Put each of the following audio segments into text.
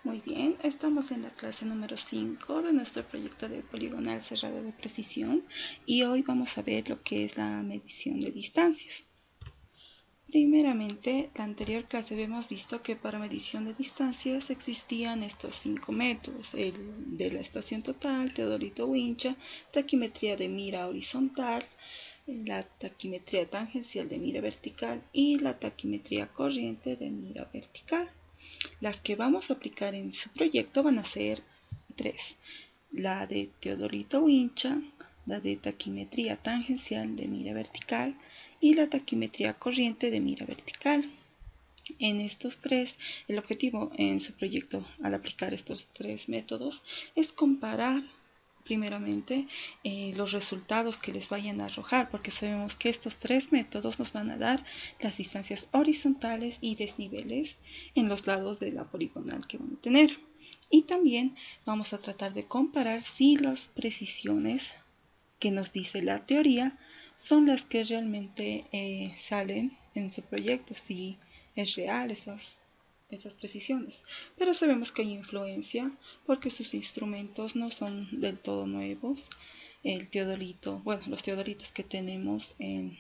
Muy bien, estamos en la clase número 5 de nuestro proyecto de poligonal cerrado de precisión y hoy vamos a ver lo que es la medición de distancias. Primeramente, la anterior clase habíamos visto que para medición de distancias existían estos 5 métodos: el de la estación total, teodolito wincha, taquimetría de mira horizontal, la taquimetría tangencial de mira vertical y la taquimetría corriente de mira vertical. Las que vamos a aplicar en su proyecto van a ser tres: la de teodolito wincha, la de taquimetría tangencial de mira vertical y la taquimetría corriente de mira vertical. En estos tres, el objetivo en su proyecto al aplicar estos tres métodos es comparar primeramente los resultados que les vayan a arrojar, porque sabemos que estos tres métodos nos van a dar las distancias horizontales y desniveles en los lados de la poligonal que van a tener. Y también vamos a tratar de comparar si las precisiones que nos dice la teoría son las que realmente salen en su proyecto, si es real esas precisiones. Pero sabemos que hay influencia porque sus instrumentos no son del todo nuevos. El teodolito, bueno, los teodolitos que tenemos en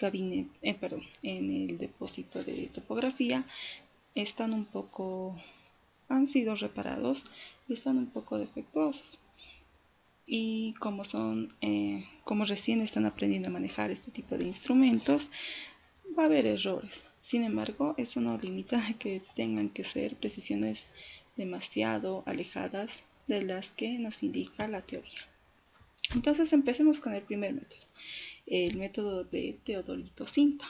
en el depósito de topografía están han sido reparados y están un poco defectuosos. Y como recién están aprendiendo a manejar este tipo de instrumentos, va a haber errores. Sin embargo, eso no limita a que tengan que ser precisiones demasiado alejadas de las que nos indica la teoría. Entonces empecemos con el primer método, el método de teodolito cinta.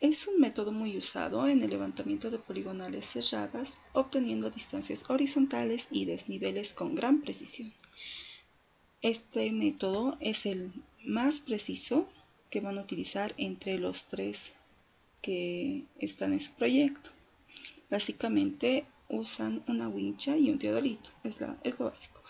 Es un método muy usado en el levantamiento de poligonales cerradas, obteniendo distancias horizontales y desniveles con gran precisión. Este método es el más preciso que van a utilizar entre los tres que están en su proyecto. Básicamente usan una wincha y un teodolito, es lo básico.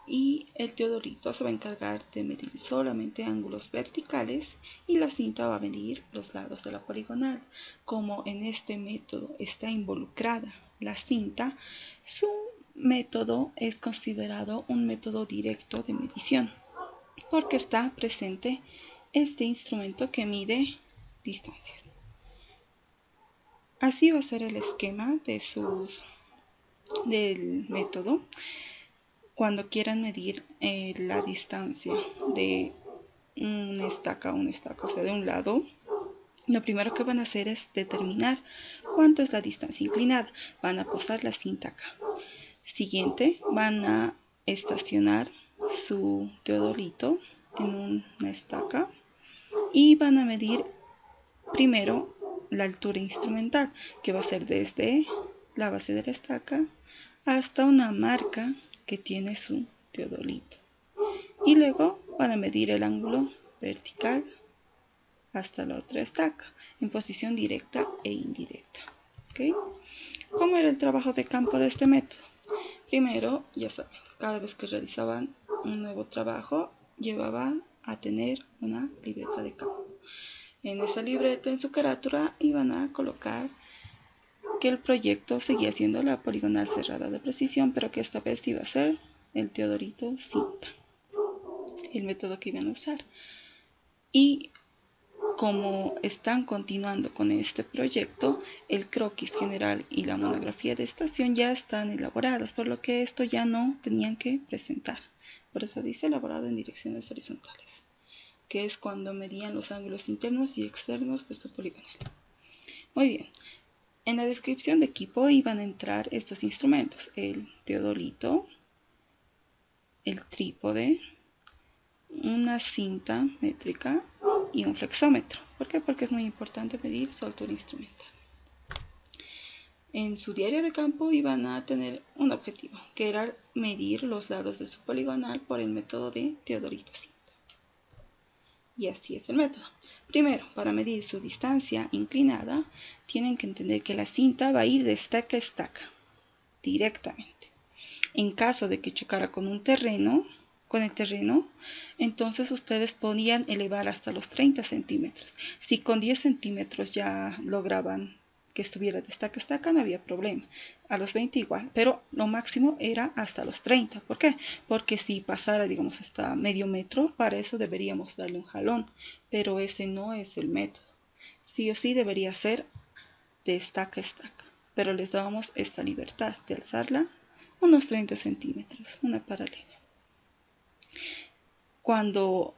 Y el teodolito se va a encargar de medir solamente ángulos verticales y la cinta va a medir los lados de la poligonal. Como en este método está involucrada la cinta, su método es considerado un método directo de medición porque está presente este instrumento que mide distancias. Así va a ser el esquema del método. Cuando quieran medir la distancia de una estaca a una estaca, o sea, de un lado, lo primero que van a hacer es determinar cuánto es la distancia inclinada. Van a posar la cinta acá. Siguiente, van a estacionar su teodolito en una estaca y van a medir primero la altura instrumental, que va a ser desde la base de la estaca hasta una marca que tiene su teodolito. Y luego van a medir el ángulo vertical hasta la otra estaca, en posición directa e indirecta. ¿Okay? ¿Cómo era el trabajo de campo de este método? Primero, ya saben, cada vez que realizaban un nuevo trabajo, llevaba a tener una libreta de campo. En esa libreta, en su carátula, iban a colocar que el proyecto seguía siendo la poligonal cerrada de precisión, pero que esta vez iba a ser el teodolito cinta, el método que iban a usar. Y como están continuando con este proyecto, el croquis general y la monografía de estación ya están elaboradas, por lo que esto ya no tenían que presentar. Por eso dice elaborado en direcciones horizontales, que es cuando medían los ángulos internos y externos de este poligonal. Muy bien. En la descripción de equipo iban a entrar estos instrumentos: el teodolito, el trípode, una cinta métrica y un flexómetro. ¿Por qué? Porque es muy importante medir su altura instrumental. En su diario de campo iban a tener un objetivo, que era medir los lados de su poligonal por el método de teodolito cinta. Y así es el método. Primero, para medir su distancia inclinada, tienen que entender que la cinta va a ir de estaca a estaca, directamente. En caso de que chocara con el terreno, entonces ustedes podían elevar hasta los 30 centímetros. Si con 10 centímetros ya lograban que estuviera de estaca a estaca no había problema. A los 20 igual, pero lo máximo era hasta los 30. ¿Por qué? Porque si pasara, digamos, hasta medio metro, para eso deberíamos darle un jalón, pero ese no es el método. Sí o sí debería ser de estaca a estaca, pero les dábamos esta libertad de alzarla unos 30 centímetros, una paralela. Cuando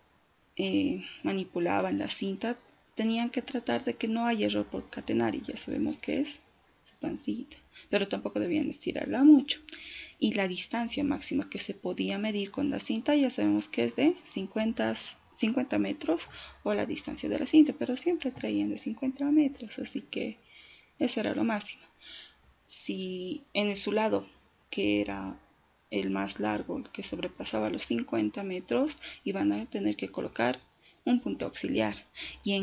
manipulaban la cinta, tenían que tratar de que no haya error por catenario, ya sabemos que es su pancita, pero tampoco debían estirarla mucho. Y la distancia máxima que se podía medir con la cinta ya sabemos que es de 50 metros o la distancia de la cinta, pero siempre traían de 50 metros, así que ese era lo máximo. Si en su lado, que era el más largo, el que sobrepasaba los 50 metros, iban a tener que colocar un punto auxiliar. Y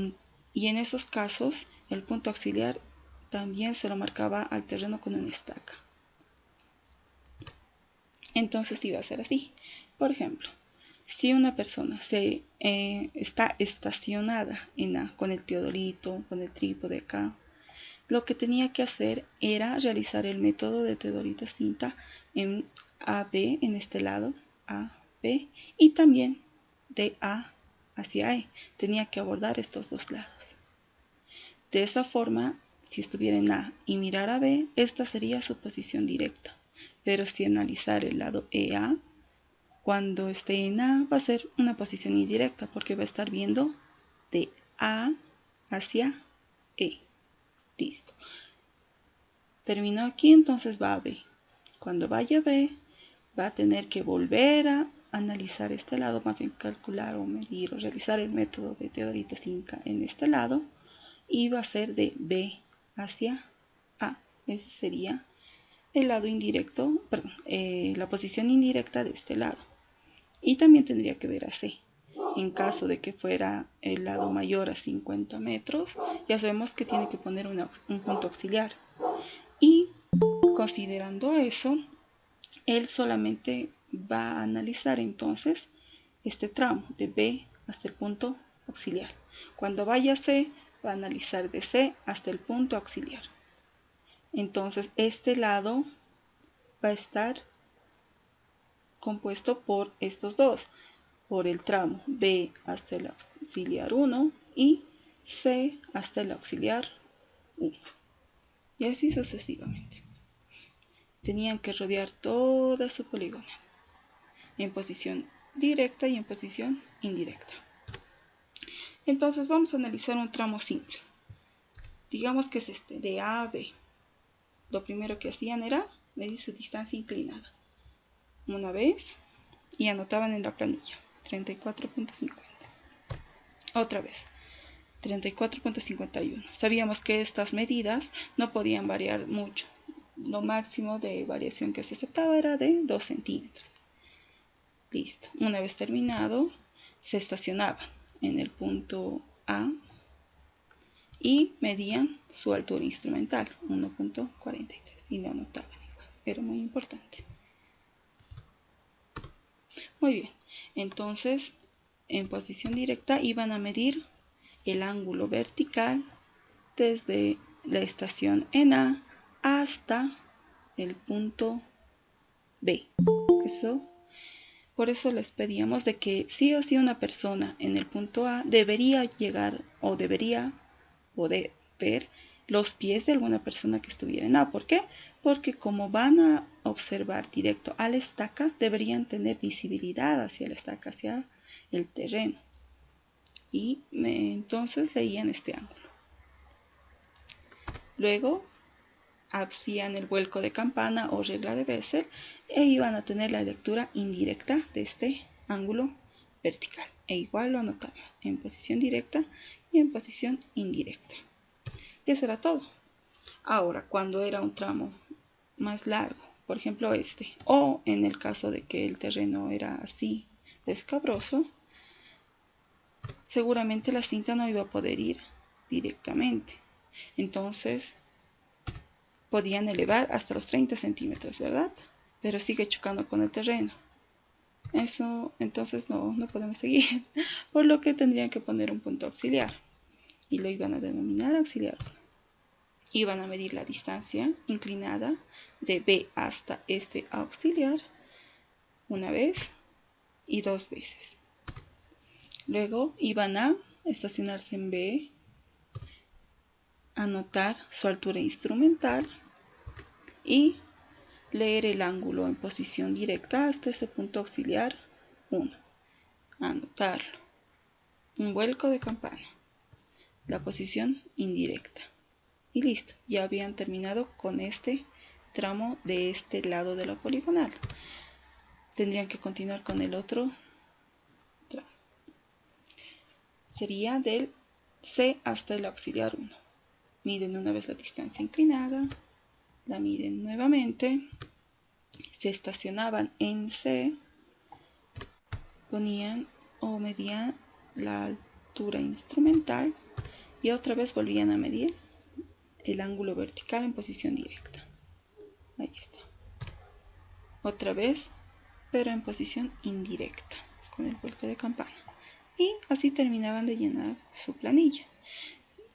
en esos casos, el punto auxiliar también se lo marcaba al terreno con una estaca. Entonces iba a ser así. Por ejemplo, si una persona está estacionada en A, con el teodolito, con el trípode acá, lo que tenía que hacer era realizar el método de teodolito cinta en AB, en este lado, A, B, y también de A hacia E. Tenía que abordar estos dos lados. De esa forma, si estuviera en A y mirar a B, esta sería su posición directa. Pero si analizar el lado EA, cuando esté en A va a ser una posición indirecta porque va a estar viendo de A hacia E. Listo. Terminó aquí, entonces va a B. Cuando vaya a B, va a tener que volver a analizar este lado, más bien calcular o medir o realizar el método de teodolito cinta en este lado, y va a ser de B hacia A. Ese sería el lado indirecto, perdón, la posición indirecta de este lado. Y también tendría que ver a C. En caso de que fuera el lado mayor a 50 metros, ya sabemos que tiene que poner un punto auxiliar. Y considerando eso, él solamente va a analizar entonces este tramo de B hasta el punto auxiliar. Cuando vaya a C, va a analizar de C hasta el punto auxiliar. Entonces este lado va a estar compuesto por estos dos, por el tramo B hasta el auxiliar 1 y C hasta el auxiliar 1. Y así sucesivamente. Tenían que rodear toda su polígono en posición directa y en posición indirecta. Entonces vamos a analizar un tramo simple. Digamos que es este, de A a B. Lo primero que hacían era medir su distancia inclinada. Una vez y anotaban en la planilla 34.50. Otra vez 34.51. Sabíamos que estas medidas no podían variar mucho. Lo máximo de variación que se aceptaba era de 2 centímetros. Listo. Una vez terminado, se estacionaban en el punto A y medían su altura instrumental, 1.43, y lo anotaban igual. Era muy importante. Muy bien. Entonces, en posición directa iban a medir el ángulo vertical desde la estación en A hasta el punto B. Por eso les pedíamos de que sí o sí una persona en el punto A debería llegar o debería poder ver los pies de alguna persona que estuviera en A. ¿Por qué? Porque como van a observar directo a la estaca, deberían tener visibilidad hacia la estaca, hacia el terreno. Y entonces leían este ángulo. Luego hacían el vuelco de campana o regla de Bessel e iban a tener la lectura indirecta de este ángulo vertical. E igual lo anotaban en posición directa y en posición indirecta. Y eso era todo. Ahora, cuando era un tramo más largo, por ejemplo este, o en el caso de que el terreno era así de escabroso, seguramente la cinta no iba a poder ir directamente. Entonces podían elevar hasta los 30 centímetros, ¿verdad? Pero sigue chocando con el terreno. Eso entonces no podemos seguir, por lo que tendrían que poner un punto auxiliar y lo iban a denominar auxiliar 1. y van a medir la distancia inclinada de B hasta este auxiliar una vez y 2 veces. Luego iban a estacionarse en B, anotar su altura instrumental y leer el ángulo en posición directa hasta ese punto auxiliar 1. Anotarlo. Un vuelco de campana. La posición indirecta. Y listo, ya habían terminado con este tramo de este lado de la poligonal. Tendrían que continuar con el otro tramo. Sería del C hasta el auxiliar 1. Miden una vez la distancia inclinada, la miden nuevamente, se estacionaban en C, ponían o medían la altura instrumental y otra vez volvían a medir el ángulo vertical en posición directa. Ahí está. Otra vez, pero en posición indirecta, con el vuelco de campana. Y así terminaban de llenar su planilla.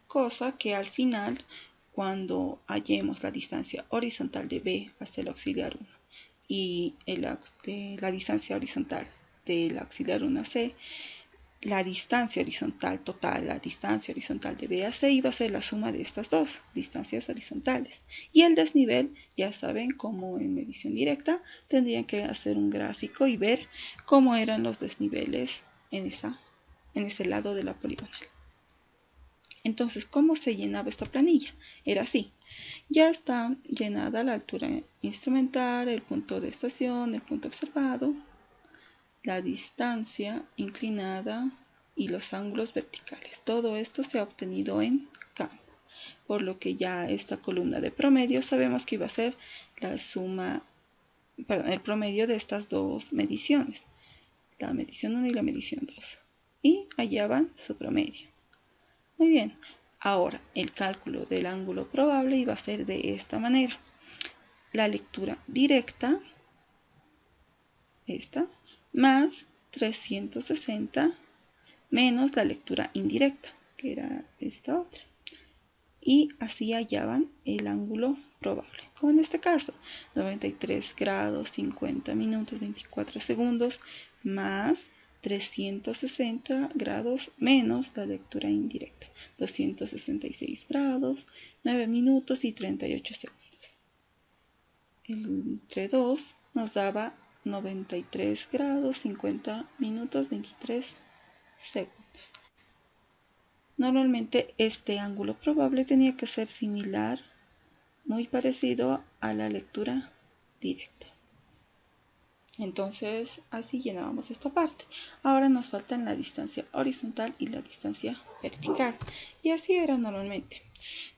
Cosa que al final, cuando hallemos la distancia horizontal de B hasta el auxiliar 1 y la distancia horizontal del auxiliar 1 a C, la distancia horizontal total, la distancia horizontal de B a C iba a ser la suma de estas dos distancias horizontales. Y el desnivel, ya saben, como en medición directa, tendrían que hacer un gráfico y ver cómo eran los desniveles en ese lado de la poligonal. Entonces, ¿cómo se llenaba esta planilla? Era así. Ya está llenada la altura instrumental, el punto de estación, el punto observado, la distancia inclinada y los ángulos verticales. Todo esto se ha obtenido en campo, por lo que ya esta columna de promedio sabemos que iba a ser la suma, el promedio de estas dos mediciones, la medición 1 y la medición 2. Y hallaban su promedio. Muy bien, ahora el cálculo del ángulo probable iba a ser de esta manera. La lectura directa, esta, más 360 menos la lectura indirecta, que era esta otra. Y así hallaban el ángulo probable, como en este caso, 93 grados, 50 minutos, 24 segundos, más 360 grados menos la lectura indirecta, 266 grados, 9 minutos y 38 segundos. Entre 2 nos daba 93 grados, 50 minutos, 23 segundos. Normalmente este ángulo probable tenía que ser similar, muy parecido a la lectura directa. Entonces así llenábamos esta parte. Ahora nos faltan la distancia horizontal y la distancia vertical. Y así era normalmente.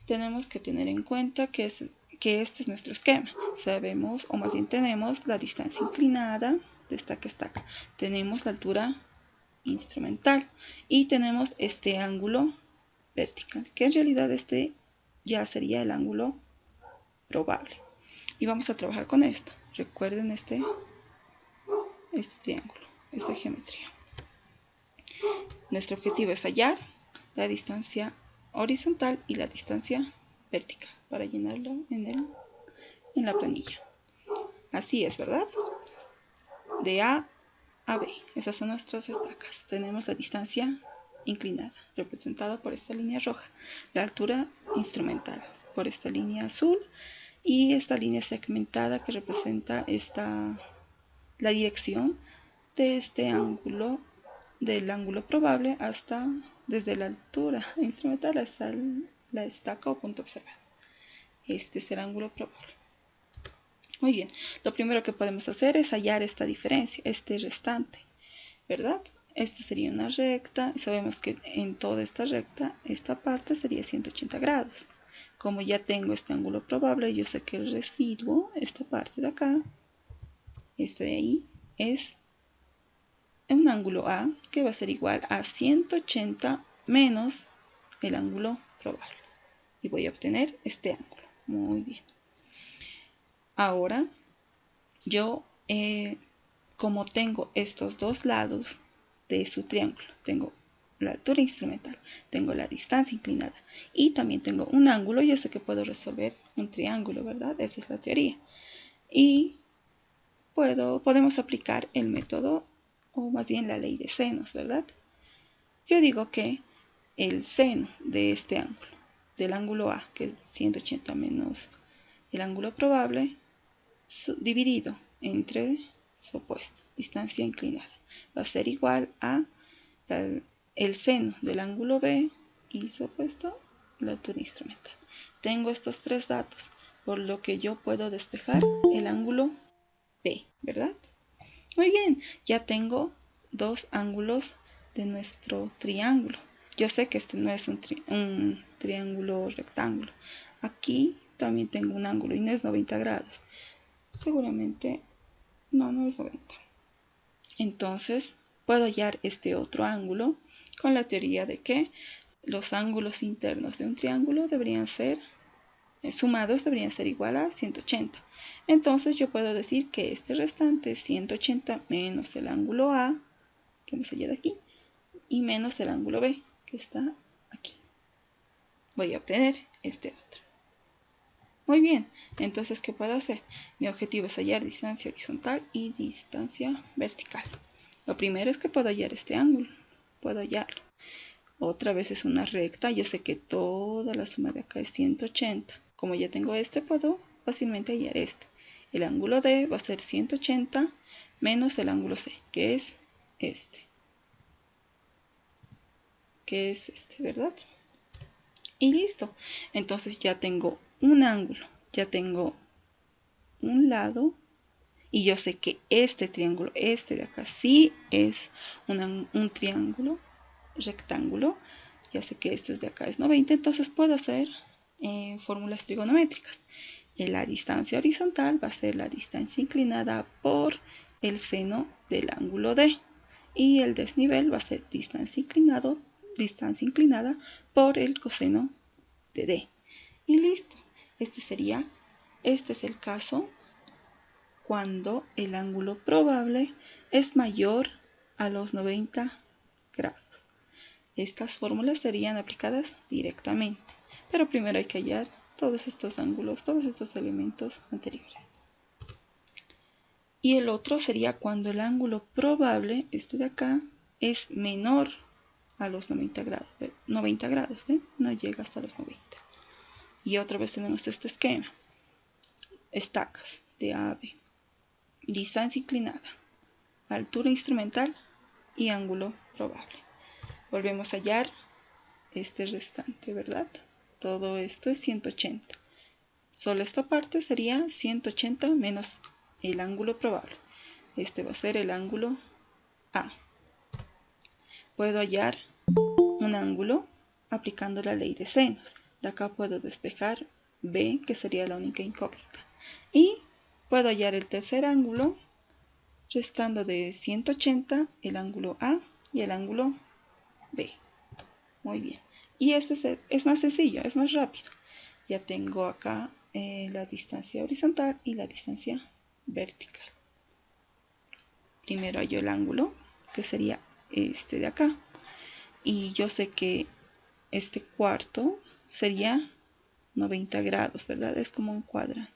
Tenemos que tener en cuenta que este es nuestro esquema. Sabemos, o más bien tenemos la distancia inclinada de estaca a estaca. Tenemos la altura instrumental y tenemos este ángulo vertical, que en realidad este ya sería el ángulo probable. Y vamos a trabajar con esto. Recuerden este triángulo, esta geometría. Nuestro objetivo es hallar la distancia horizontal y la distancia vertical para llenarla en la planilla. Así es, ¿verdad? De A a B. Esas son nuestras estacas. Tenemos la distancia inclinada, representada por esta línea roja. La altura instrumental, por esta línea azul. Y esta línea segmentada que representa la dirección de este ángulo, del ángulo probable desde la altura instrumental hasta la estaca o punto observado. Este es el ángulo probable. Muy bien, lo primero que podemos hacer es hallar esta diferencia, este restante, ¿verdad? Esta sería una recta, y sabemos que en toda esta recta, esta parte sería 180 grados. Como ya tengo este ángulo probable, yo sé que el residuo, esta parte de acá, este de ahí, es un ángulo A que va a ser igual a 180 menos el ángulo probable. Y voy a obtener este ángulo. Muy bien. Ahora, yo, como tengo estos dos lados de su triángulo, tengo la altura instrumental, tengo la distancia inclinada y también tengo un ángulo. Yo sé que puedo resolver un triángulo, ¿verdad? Esa es la teoría. Y podemos aplicar el método, o más bien la ley de senos, ¿verdad? Yo digo que el seno de este ángulo, del ángulo A, que es 180 menos el ángulo probable, dividido entre su opuesto, distancia inclinada, va a ser igual a el seno del ángulo B y su opuesto, la altura instrumental. Tengo estos tres datos, por lo que yo puedo despejar el ángulo B, ¿verdad? Muy bien, ya tengo dos ángulos de nuestro triángulo. Yo sé que este no es un triángulo rectángulo. Aquí también tengo un ángulo y no es 90 grados. Seguramente no es 90. Entonces puedo hallar este otro ángulo con la teoría de que los ángulos internos de un triángulo deberían ser sumados, deberían ser igual a 180. Entonces yo puedo decir que este restante es 180 menos el ángulo A, que hemos hallado aquí, y menos el ángulo B, que está aquí. Voy a obtener este otro. Muy bien, entonces ¿qué puedo hacer? Mi objetivo es hallar distancia horizontal y distancia vertical. Lo primero es que puedo hallar este ángulo, puedo hallarlo. Otra vez es una recta, yo sé que toda la suma de acá es 180. Como ya tengo este, puedo fácilmente hallar este. El ángulo D va a ser 180 menos el ángulo C, que es este. ¿Verdad? Y listo. Entonces ya tengo un ángulo, ya tengo un lado, y yo sé que este triángulo, este de acá, sí es un triángulo rectángulo. Ya sé que esto es de acá es 90, entonces puedo hacer fórmulas trigonométricas. La distancia horizontal va a ser la distancia inclinada por el seno del ángulo D, y el desnivel va a ser distancia inclinada por el coseno de D. Y listo. Este es el caso cuando el ángulo probable es mayor a los 90 grados. Estas fórmulas serían aplicadas directamente, pero primero hay que hallar todos estos ángulos, todos estos elementos anteriores. Y el otro sería cuando el ángulo probable, este de acá, es menor a los 90 grados. 90 grados, ¿ven? No llega hasta los 90. Y otra vez tenemos este esquema. Estacas de A a B. Distancia inclinada, altura instrumental y ángulo probable. Volvemos a hallar este restante, ¿verdad? Todo esto es 180. Solo esta parte sería 180 menos el ángulo probable. Este va a ser el ángulo A. Puedo hallar un ángulo aplicando la ley de senos. De acá puedo despejar B, que sería la única incógnita. Y puedo hallar el tercer ángulo restando de 180 el ángulo A y el ángulo B. Muy bien. Y este es más sencillo, es más rápido. Ya tengo acá la distancia horizontal y la distancia vertical. Primero hallo el ángulo, que sería este de acá. Y yo sé que este cuarto sería 90 grados, ¿verdad? Es como un cuadrante.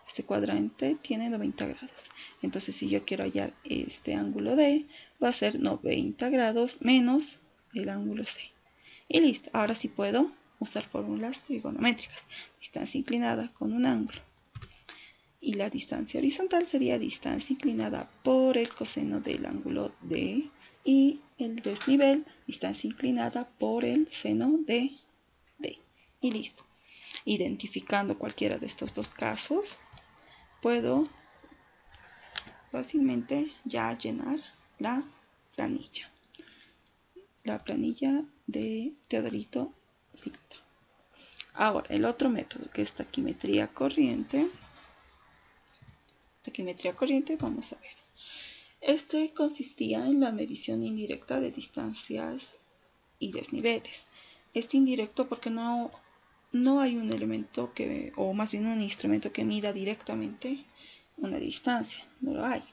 Este cuadrante tiene 90 grados. Entonces, si yo quiero hallar este ángulo D, va a ser 90 grados menos el ángulo C. Y listo. Ahora sí puedo usar fórmulas trigonométricas. Distancia inclinada con un ángulo. Y la distancia horizontal sería distancia inclinada por el coseno del ángulo D. Y el desnivel, distancia inclinada por el seno de D. Y listo. Identificando cualquiera de estos dos casos, puedo fácilmente ya llenar la planilla. La planilla de Teodorito Cinta. Ahora, el otro método, que es taquimetría corriente. Vamos a ver. Este consistía en la medición indirecta de distancias y desniveles. Este indirecto porque no hay un elemento o más bien un instrumento que mida directamente una distancia, no lo hay.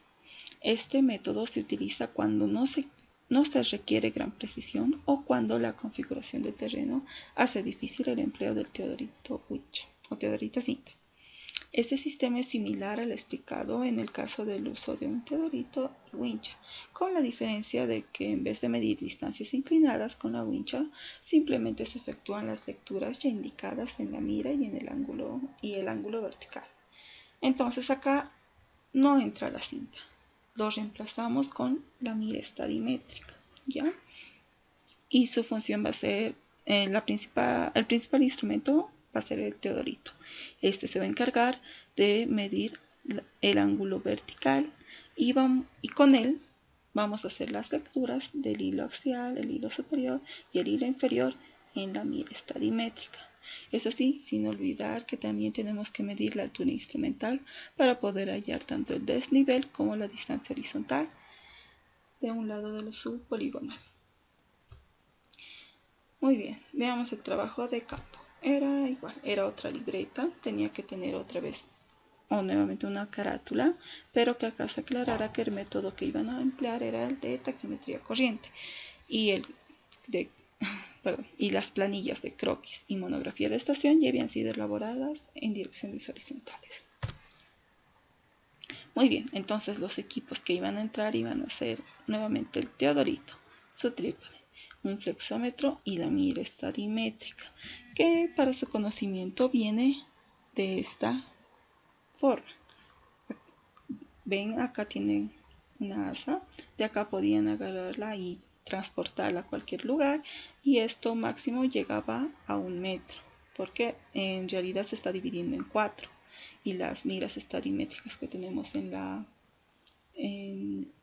Este método se utiliza cuando no se no se requiere gran precisión o cuando la configuración del terreno hace difícil el empleo del teodolito wincha o teodolita cinta. Este sistema es similar al explicado en el caso del uso de un teodolito y wincha, con la diferencia de que en vez de medir distancias inclinadas con la wincha, simplemente se efectúan las lecturas ya indicadas en la mira y en el ángulo vertical. Entonces acá no entra la cinta, lo reemplazamos con la mira estadimétrica, ¿ya? Y su función va a ser, el principal instrumento va a ser el teodolito. Este se va a encargar de medir el ángulo vertical y con él vamos a hacer las lecturas del hilo axial, el hilo superior y el hilo inferior en la mira estadimétrica. Eso sí, sin olvidar que también tenemos que medir la altura instrumental para poder hallar tanto el desnivel como la distancia horizontal de un lado de la subpoligonal. Muy bien, veamos el trabajo de campo. Era igual, era otra libreta, tenía que tener otra vez nuevamente una carátula, pero que acá se aclarara que el método que iban a emplear era el de taquimetría corriente y y las planillas de croquis y monografía de estación ya habían sido elaboradas en direcciones horizontales. Muy bien, entonces los equipos que iban a entrar iban a ser nuevamente el teodolito, su trípode, un flexómetro y la mira estadimétrica, que para su conocimiento viene de esta forma. Ven, acá tienen una asa, de acá podían agarrarla y transportarla a cualquier lugar, y esto máximo llegaba a 1 metro, porque en realidad se está dividiendo en 4, y las miras estadimétricas que tenemos en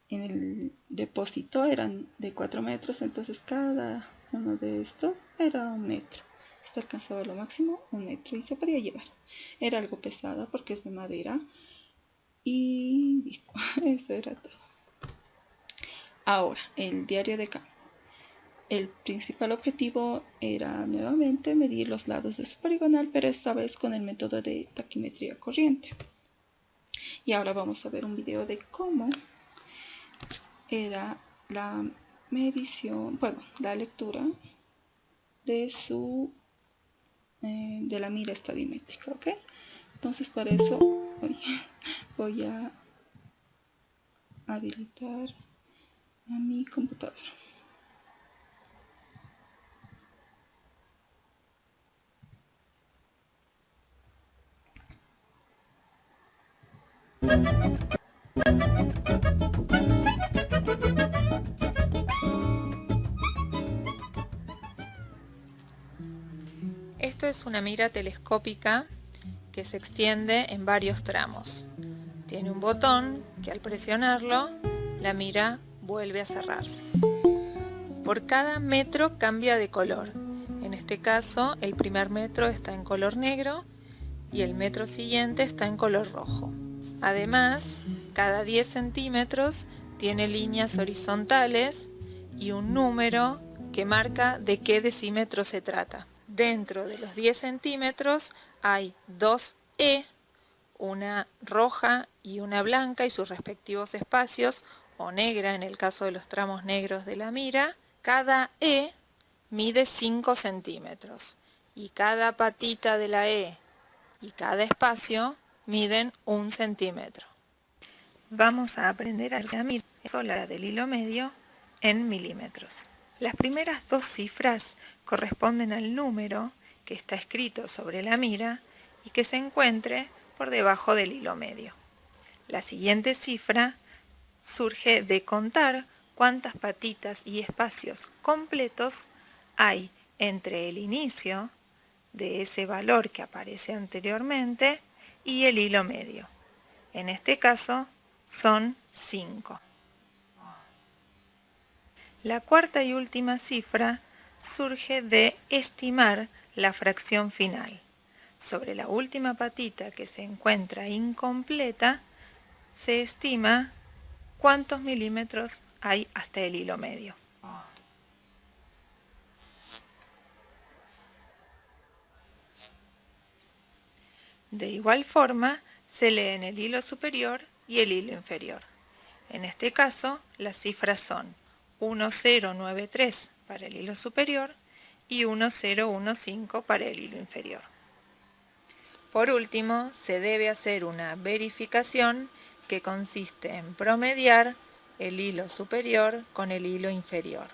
el depósito eran de 4 metros, entonces cada uno de estos era 1 metro. Esto alcanzaba lo máximo 1 metro y se podía llevar. Era algo pesada porque es de madera y listo, eso era todo. Ahora, el diario de campo. El principal objetivo era nuevamente medir los lados de su poligonal, pero esta vez con el método de taquimetría corriente. Y ahora vamos a ver un video de cómo era la medición, la lectura de de la mira estadimétrica, ¿ok? Entonces para eso voy a habilitar a mi computadora. Esto es una mira telescópica que se extiende en varios tramos. Tiene un botón que al presionarlo, la mira vuelve a cerrarse. Por cada metro cambia de color. En este caso, el primer metro está en color negro y el metro siguiente está en color rojo. Además, cada 10 centímetros tiene líneas horizontales y un número que marca de qué decímetro se trata. Dentro de los 10 centímetros hay 2 E, una roja y una blanca y sus respectivos espacios, o negra en el caso de los tramos negros de la mira. Cada E mide 5 centímetros y cada patita de la E y cada espacio miden 1 centímetro. Vamos a aprender a medir la del hilo medio en milímetros. Las primeras 2 cifras corresponden al número que está escrito sobre la mira y que se encuentre por debajo del hilo medio. La siguiente cifra surge de contar cuántas patitas y espacios completos hay entre el inicio de ese valor que aparece anteriormente y el hilo medio. En este caso son 5. La cuarta y última cifra surge de estimar la fracción final. Sobre la última patita que se encuentra incompleta, se estima cuántos milímetros hay hasta el hilo medio. De igual forma, se leen el hilo superior y el hilo inferior. En este caso, las cifras son 1093 para el hilo superior y 1015 para el hilo inferior. Por último, se debe hacer una verificación que consiste en promediar el hilo superior con el hilo inferior.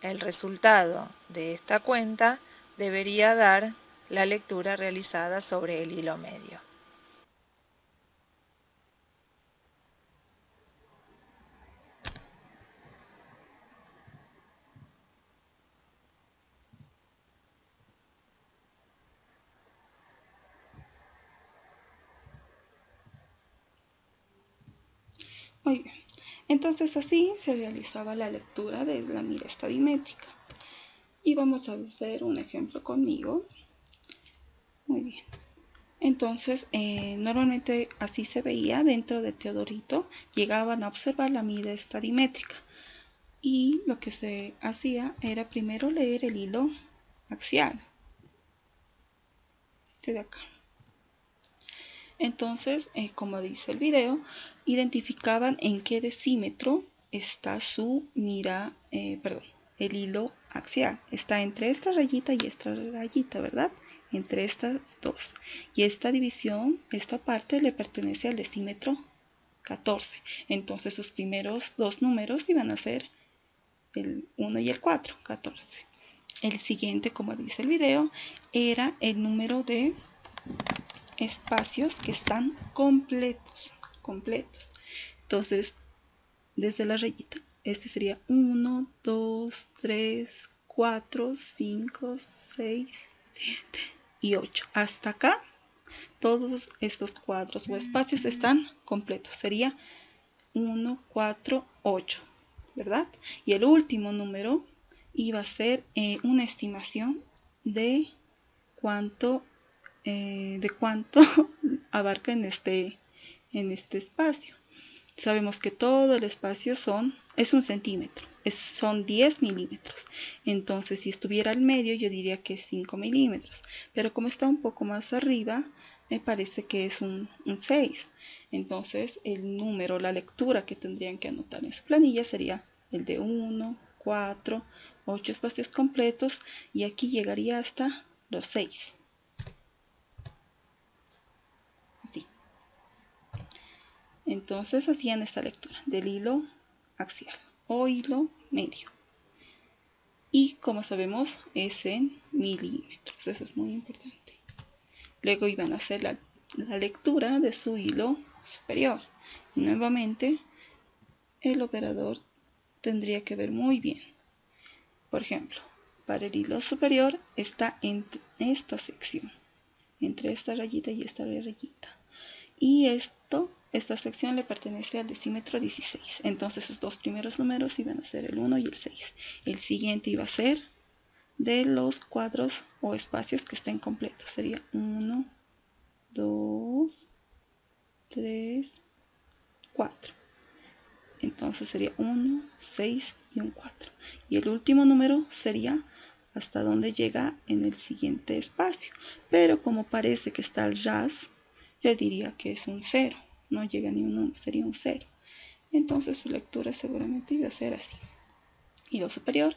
El resultado de esta cuenta debería dar la lectura realizada sobre el hilo medio. Muy bien. Entonces así se realizaba la lectura de la mira estadimétrica. Y vamos a hacer un ejemplo conmigo. Muy bien. Entonces, normalmente así se veía dentro de Teodorito. Llegaban a observar la mira estadimétrica. Y lo que se hacía era primero leer el hilo axial. Este de acá. Entonces, como dice el video, identificaban en qué decímetro está su mira, el hilo axial. Está entre esta rayita y esta rayita, ¿verdad? Entre estas dos. Y esta división, esta parte le pertenece al decímetro 14. Entonces sus primeros dos números iban a ser el 1 y el 4, 14. El siguiente, como dice el video, era el número de espacios que están completos. Entonces, desde la rayita, este sería 1, 2, 3, 4, 5, 6, 7 y 8. Hasta acá, todos estos cuadros o espacios están completos. Sería 1, 4, 8, ¿verdad? Y el último número iba a ser una estimación de cuánto abarca en este espacio. Sabemos que todo el espacio es un centímetro, son 10 milímetros. Entonces, si estuviera al medio, yo diría que es 5 milímetros. Pero como está un poco más arriba, me parece que es un 6. Entonces, el número, la lectura que tendrían que anotar en su planilla sería el de 1, 4, 8 espacios completos. Y aquí llegaría hasta los 6. Así. Entonces hacían esta lectura del hilo axial o hilo medio. Y como sabemos es en milímetros, eso es muy importante. Luego iban a hacer la lectura de su hilo superior. Y nuevamente el operador tendría que ver muy bien. Por ejemplo, para el hilo superior está en esta sección, entre esta rayita y esta rayita. Y esta sección le pertenece al decímetro 16. Entonces sus dos primeros números iban a ser el 1 y el 6. El siguiente iba a ser de los cuadros o espacios que estén completos. Sería 1, 2, 3, 4. Entonces sería 1, 6 y un 4. Y el último número sería hasta donde llega en el siguiente espacio. Pero como parece que está al ras, yo diría que es un 0. No llega ni un 1, sería un 0. Entonces su lectura seguramente iba a ser así. Hilo superior,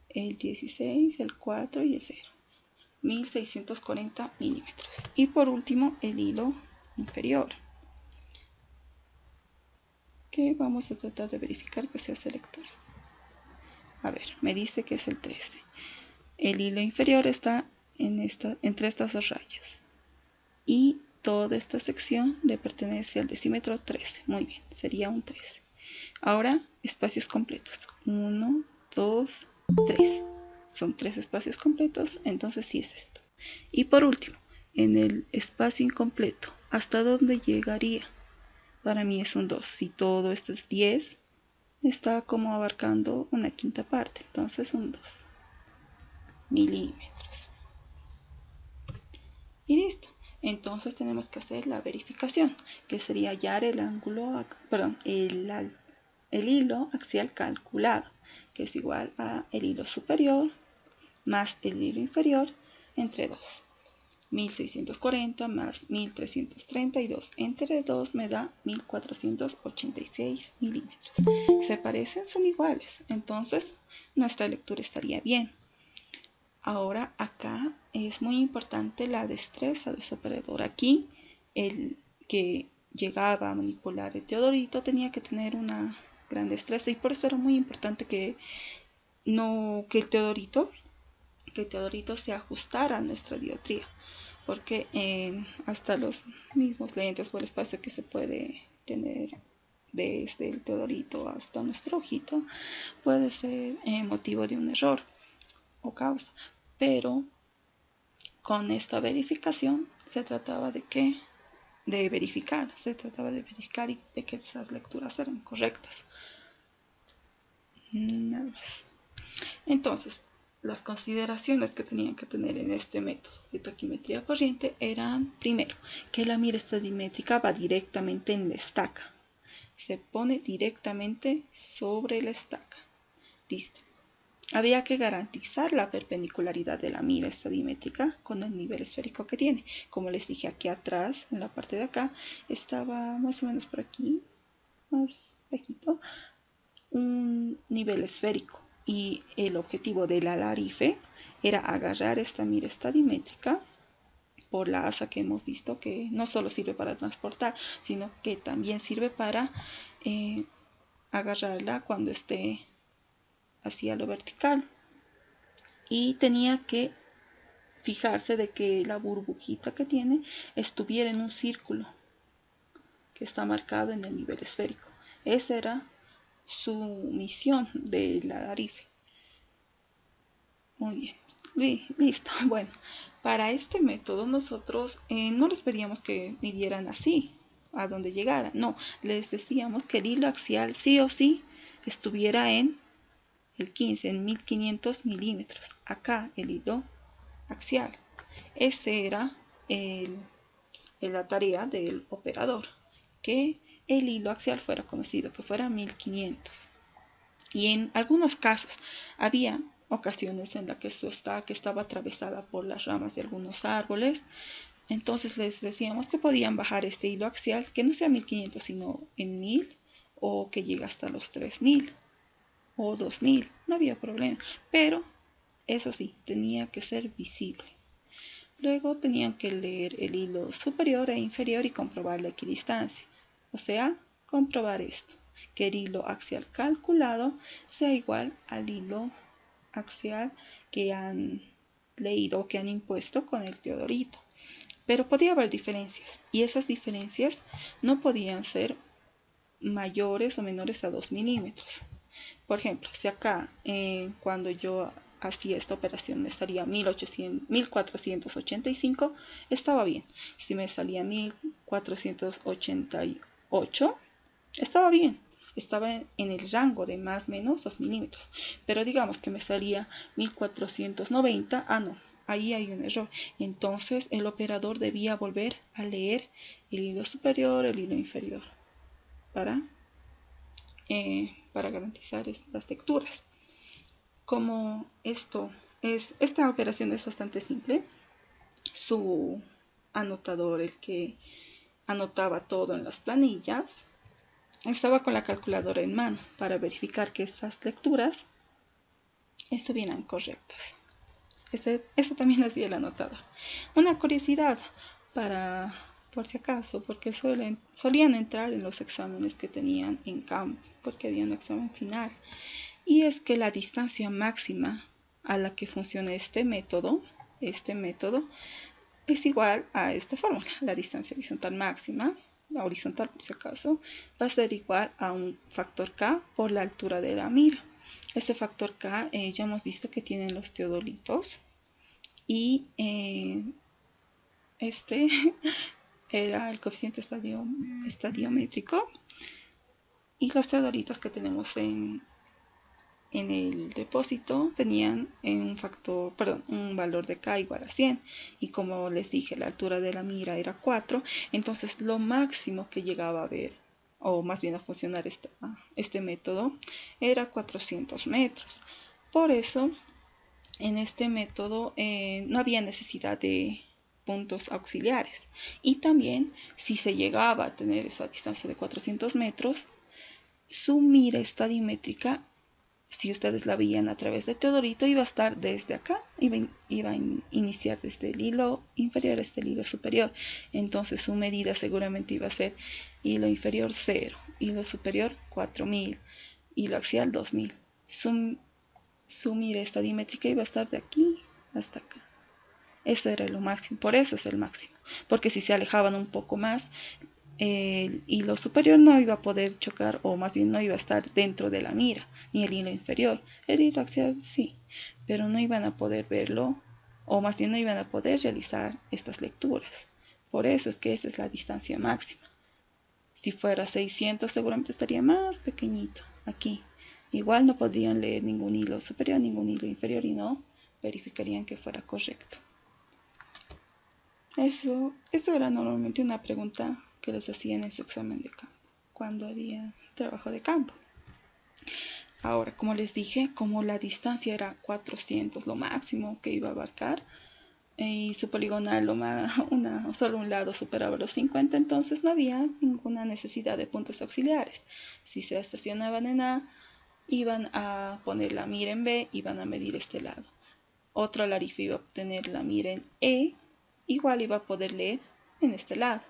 el 16, el 4 y el 0. 1640 milímetros. Y por último, el hilo inferior, que vamos a tratar de verificar que sea esa lectura. A ver, me dice que es el 13. El hilo inferior está entre estas dos rayas. Y toda esta sección le pertenece al decímetro 13. Muy bien, sería un 13. Ahora, espacios completos. 1, 2, 3. Son 3 espacios completos, entonces sí es esto. Y por último, en el espacio incompleto, ¿hasta dónde llegaría? Para mí es un 2. Si todo esto es 10, está como abarcando una quinta parte. Entonces un 2 milímetros. Y listo. Entonces tenemos que hacer la verificación, que sería hallar el ángulo, el hilo axial calculado, que es igual a el hilo superior más el hilo inferior entre 2. 1640 más 1332 entre 2 me da 1486 milímetros. ¿Se parecen? Son iguales. Entonces nuestra lectura estaría bien. Ahora acá es muy importante la destreza de su operador. Aquí el que llegaba a manipular el teodolito tenía que tener una gran destreza, y por eso era muy importante que el teodolito se ajustara a nuestra dioptría, porque hasta los mismos lentes o el espacio que se puede tener desde el teodolito hasta nuestro ojito puede ser motivo de un error o causa. Pero con esta verificación se trataba de verificar y de que esas lecturas eran correctas. Nada más. Entonces, las consideraciones que tenían que tener en este método de taquimetría corriente eran, primero, que la mira estadimétrica va directamente en la estaca. Se pone directamente sobre la estaca. Listo. Había que garantizar la perpendicularidad de la mira estadimétrica con el nivel esférico que tiene. Como les dije, aquí atrás, en la parte de acá, estaba más o menos por aquí, más bajito, un nivel esférico. Y el objetivo del alarife era agarrar esta mira estadimétrica por la asa que hemos visto, que no solo sirve para transportar, sino que también sirve para agarrarla cuando esté hacia lo vertical. Y tenía que fijarse de que la burbujita que tiene estuviera en un círculo que está marcado en el nivel esférico. Esa era su misión del alarife. Muy bien, listo. Bueno, para este método nosotros no les pedíamos que midieran así, a donde llegara. No, les decíamos que el hilo axial sí o sí estuviera en el 15, en 1500 milímetros. Acá el hilo axial. Ese era la tarea del operador, que el hilo axial fuera conocido, que fuera 1500. Y en algunos casos había ocasiones en las que su estaca estaba atravesada por las ramas de algunos árboles. Entonces les decíamos que podían bajar este hilo axial, que no sea 1500 sino en 1000, o que llegue hasta los 3000 o 2000, no había problema, pero eso sí, tenía que ser visible. Luego tenían que leer el hilo superior e inferior y comprobar la equidistancia, o sea, comprobar esto, que el hilo axial calculado sea igual al hilo axial que han leído o que han impuesto con el teodolito. Pero podía haber diferencias, y esas diferencias no podían ser mayores o menores a 2 milímetros. Por ejemplo, si acá cuando yo hacía esta operación me salía 1485, estaba bien. Si me salía 1488, estaba bien. Estaba en el rango de más o menos 2 milímetros. Pero digamos que me salía 1490, no, ahí hay un error. Entonces el operador debía volver a leer el hilo superior, el hilo inferior, para garantizar las lecturas. Como esta operación es bastante simple, su anotador, el que anotaba todo en las planillas, estaba con la calculadora en mano para verificar que esas lecturas estuvieran correctas. Eso también hacía el anotador. Una curiosidad por si acaso, porque solían entrar en los exámenes que tenían en campo, porque había un examen final, y es que la distancia máxima a la que funciona este método es igual a esta fórmula. La distancia horizontal máxima, la horizontal por si acaso, va a ser igual a un factor K por la altura de la mira. Este factor K ya hemos visto que tienen los teodolitos, y este era el coeficiente estadiométrico, y los teodolitos que tenemos en el depósito tenían un valor de K igual a 100, y como les dije, la altura de la mira era 4, entonces lo máximo que llegaba a ver, o más bien a funcionar este método, era 400 metros. Por eso en este método no había necesidad de puntos auxiliares. Y también, si se llegaba a tener esa distancia de 400 metros, su mira estadimétrica, si ustedes la veían a través de Teodorito, iba a estar desde acá, iba a iniciar desde el hilo inferior hasta el hilo superior. Entonces su medida seguramente iba a ser hilo inferior 0, hilo superior 4000, hilo axial 2000. Su mira estadimétrica iba a estar de aquí hasta acá. Eso era lo máximo, por eso es el máximo. Porque si se alejaban un poco más, el hilo superior no iba a poder chocar, o más bien no iba a estar dentro de la mira, ni el hilo inferior. El hilo axial sí, pero no iban a poder verlo, o más bien no iban a poder realizar estas lecturas. Por eso es que esa es la distancia máxima. Si fuera 600 seguramente estaría más pequeñito aquí. Igual no podrían leer ningún hilo superior, ningún hilo inferior, y no verificarían que fuera correcto. Eso era normalmente una pregunta que les hacían en su examen de campo, cuando había trabajo de campo. Ahora, como les dije, como la distancia era 400, lo máximo que iba a abarcar, y su poligonal solo un lado superaba los 50, entonces no había ninguna necesidad de puntos auxiliares. Si se estacionaban en A, iban a poner la mira en B, iban a medir este lado. Otro alarife iba a obtener la mira en E, igual iba a poder leer en este lado.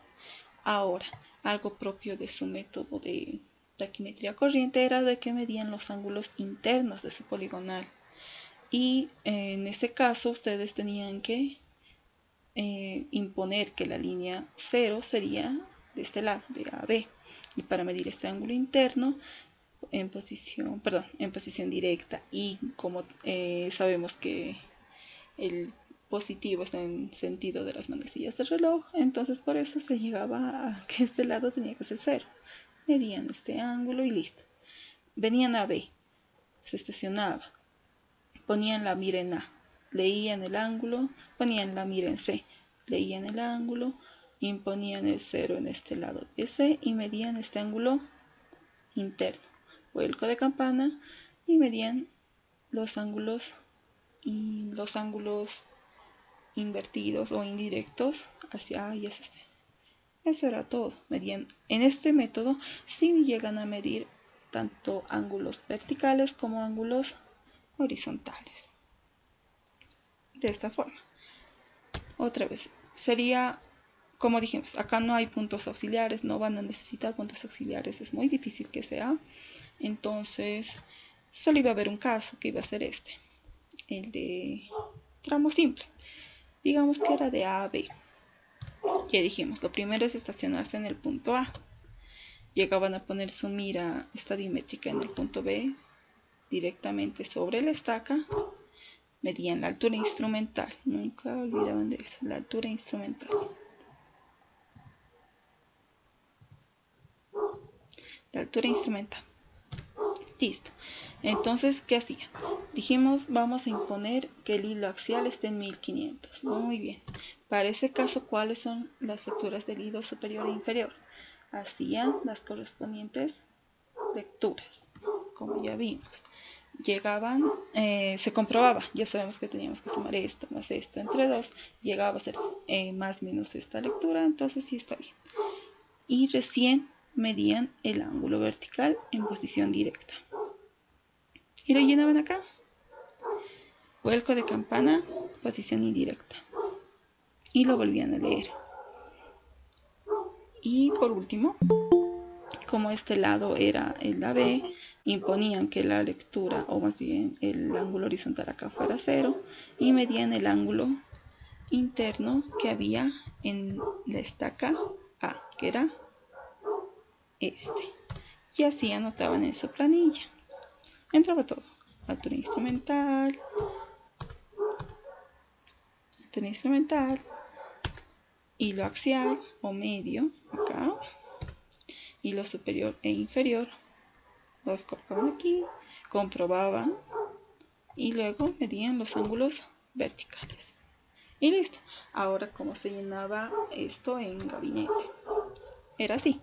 Ahora, algo propio de su método de taquimetría corriente era de que medían los ángulos internos de su poligonal. Y en este caso ustedes tenían que imponer que la línea 0 sería de este lado, de A a B. Y para medir este ángulo interno en posición directa, y como sabemos que el positivo está en sentido de las manecillas del reloj, entonces por eso se llegaba a que este lado tenía que ser 0. Medían este ángulo y listo. Venían a B, se estacionaba, ponían la mira en A, leían el ángulo, ponían la mira en C, leían el ángulo, imponían el 0 en este lado de C y medían este ángulo interno. Vuelco de campana y medían los ángulos invertidos o indirectos hacia A y hacia C. Eso era todo. Medían. En este método sí llegan a medir tanto ángulos verticales como ángulos horizontales. De esta forma. Otra vez, sería, como dijimos, acá no hay puntos auxiliares, no van a necesitar puntos auxiliares, es muy difícil que sea. Entonces, solo iba a haber un caso que iba a ser este, el de tramo simple. Digamos que era de A a B. Ya dijimos, lo primero es estacionarse en el punto A. Llegaban a poner su mira estadimétrica en el punto B, directamente sobre la estaca. Medían la altura instrumental, nunca olvidaban de eso, la altura instrumental. La altura instrumental. Listo. Entonces, ¿qué hacían? Dijimos, vamos a imponer que el hilo axial esté en 1500. Muy bien. Para ese caso, ¿cuáles son las lecturas del hilo superior e inferior? Hacían las correspondientes lecturas, como ya vimos. Llegaban, se comprobaba, ya sabemos que teníamos que sumar esto más esto entre 2, llegaba a ser más menos esta lectura, entonces sí está bien. Y recién medían el ángulo vertical en posición directa. Y lo llenaban acá. Vuelco de campana, posición indirecta. Y lo volvían a leer. Y por último, como este lado era el AB, imponían que la lectura, o más bien el ángulo horizontal acá fuera 0, y medían el ángulo interno que había en la estaca A, que era este. Y así anotaban en su planilla. Entraba todo. Altura instrumental, hilo axial o medio, acá, hilo superior e inferior, los colocaban aquí, comprobaban y luego medían los ángulos verticales. Y listo. Ahora, ¿cómo se llenaba esto en gabinete? Era así.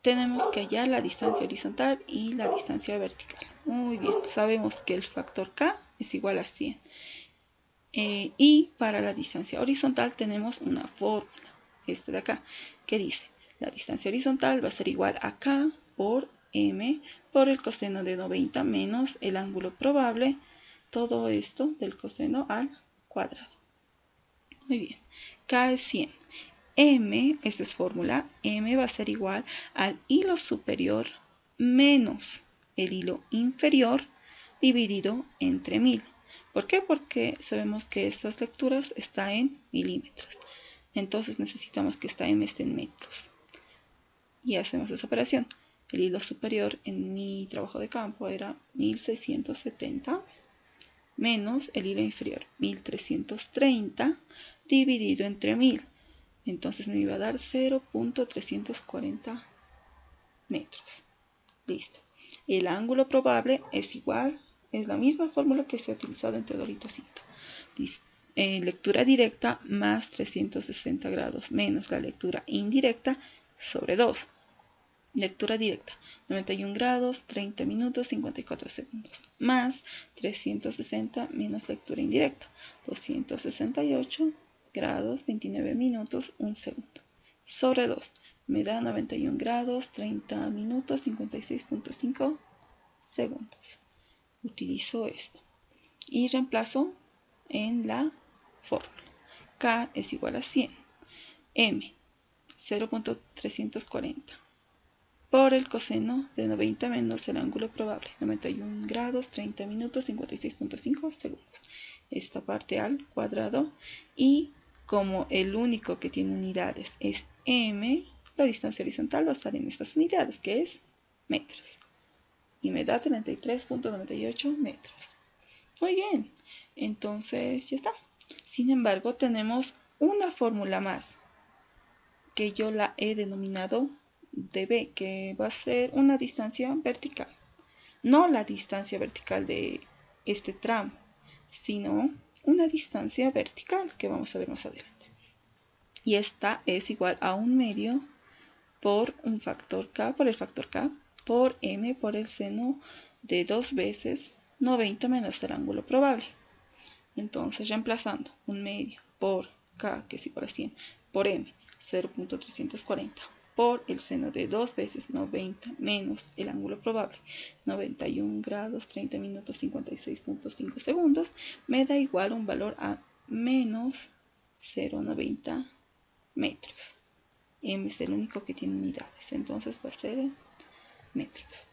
Tenemos que hallar la distancia horizontal y la distancia vertical. Muy bien, sabemos que el factor K es igual a 100. Y para la distancia horizontal tenemos una fórmula, de acá, que dice, la distancia horizontal va a ser igual a K por M por el coseno de 90 menos el ángulo probable, todo esto del coseno al cuadrado. Muy bien, K es 100. M, esto es fórmula, M va a ser igual al hilo superior menos el hilo inferior dividido entre 1000. ¿Por qué? Porque sabemos que estas lecturas están en milímetros. Entonces necesitamos que esta M esté en metros. Y hacemos esa operación. El hilo superior en mi trabajo de campo era 1670 menos el hilo inferior 1330 dividido entre 1000. Entonces me iba a dar 0.340 metros. Listo. El ángulo probable es igual, es la misma fórmula que se ha utilizado en teodolito cinta. Lectura directa más 360 grados menos la lectura indirecta sobre 2. Lectura directa, 91 grados, 30 minutos, 54 segundos. Más 360 menos lectura indirecta, 268 grados, 29 minutos, 1 segundo. Sobre 2, me da 91 grados, 30 minutos, 56.5 segundos. Utilizo esto. Y reemplazo en la fórmula. K es igual a 100. M, 0.340. Por el coseno de 90 menos el ángulo probable, 91 grados, 30 minutos, 56.5 segundos. Esta parte al cuadrado, y como el único que tiene unidades es M, la distancia horizontal va a estar en estas unidades, que es metros. Y me da 33.98 metros. Muy bien, entonces ya está. Sin embargo, tenemos una fórmula más, que yo la he denominado dB, que va a ser una distancia vertical. No la distancia vertical de este tramo, sino una distancia vertical que vamos a ver más adelante. Y esta es igual a 1/2 por un factor K, por el factor K, por M por el seno de 2 veces 90 menos el ángulo probable. Entonces, reemplazando 1/2 por K, que es igual a 100, por M, 0.340, por el seno de 2 veces 90 menos el ángulo probable, 91 grados, 30 minutos, 56.5 segundos, me da igual un valor a menos 0.90 metros. M es el único que tiene unidades, entonces va a ser en metros.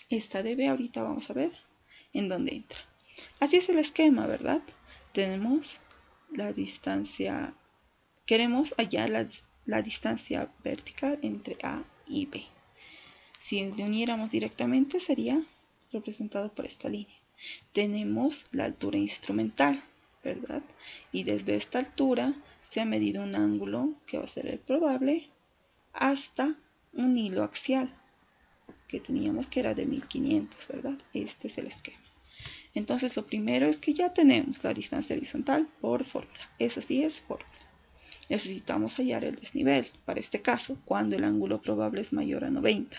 Esta dB ahorita vamos a ver en dónde entra. Así es el esquema, ¿verdad? Tenemos la distancia, queremos hallar la distancia vertical entre A y B. Si le uniéramos directamente sería representado por esta línea. Tenemos la altura instrumental, ¿verdad? Y desde esta altura se ha medido un ángulo que va a ser el probable hasta un hilo axial que teníamos, que era de 1500, ¿verdad? Este es el esquema. Entonces lo primero es que ya tenemos la distancia horizontal por fórmula. Eso sí es fórmula. Necesitamos hallar el desnivel, para este caso, cuando el ángulo probable es mayor a 90.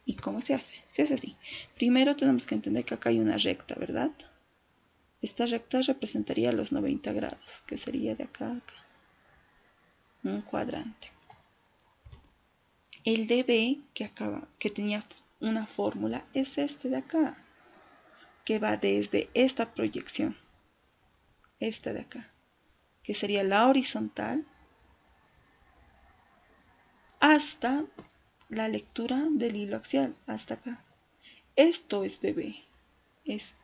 ¿Y cómo se hace? Se hace así. Primero tenemos que entender que acá hay una recta, ¿verdad? Esta recta representaría los 90 grados, que sería de acá a acá. Un cuadrante. El dB que tenía una fórmula es este de acá, que va desde esta proyección, esta de acá, que sería la horizontal, hasta la lectura del hilo axial, hasta acá. Esto es dB, es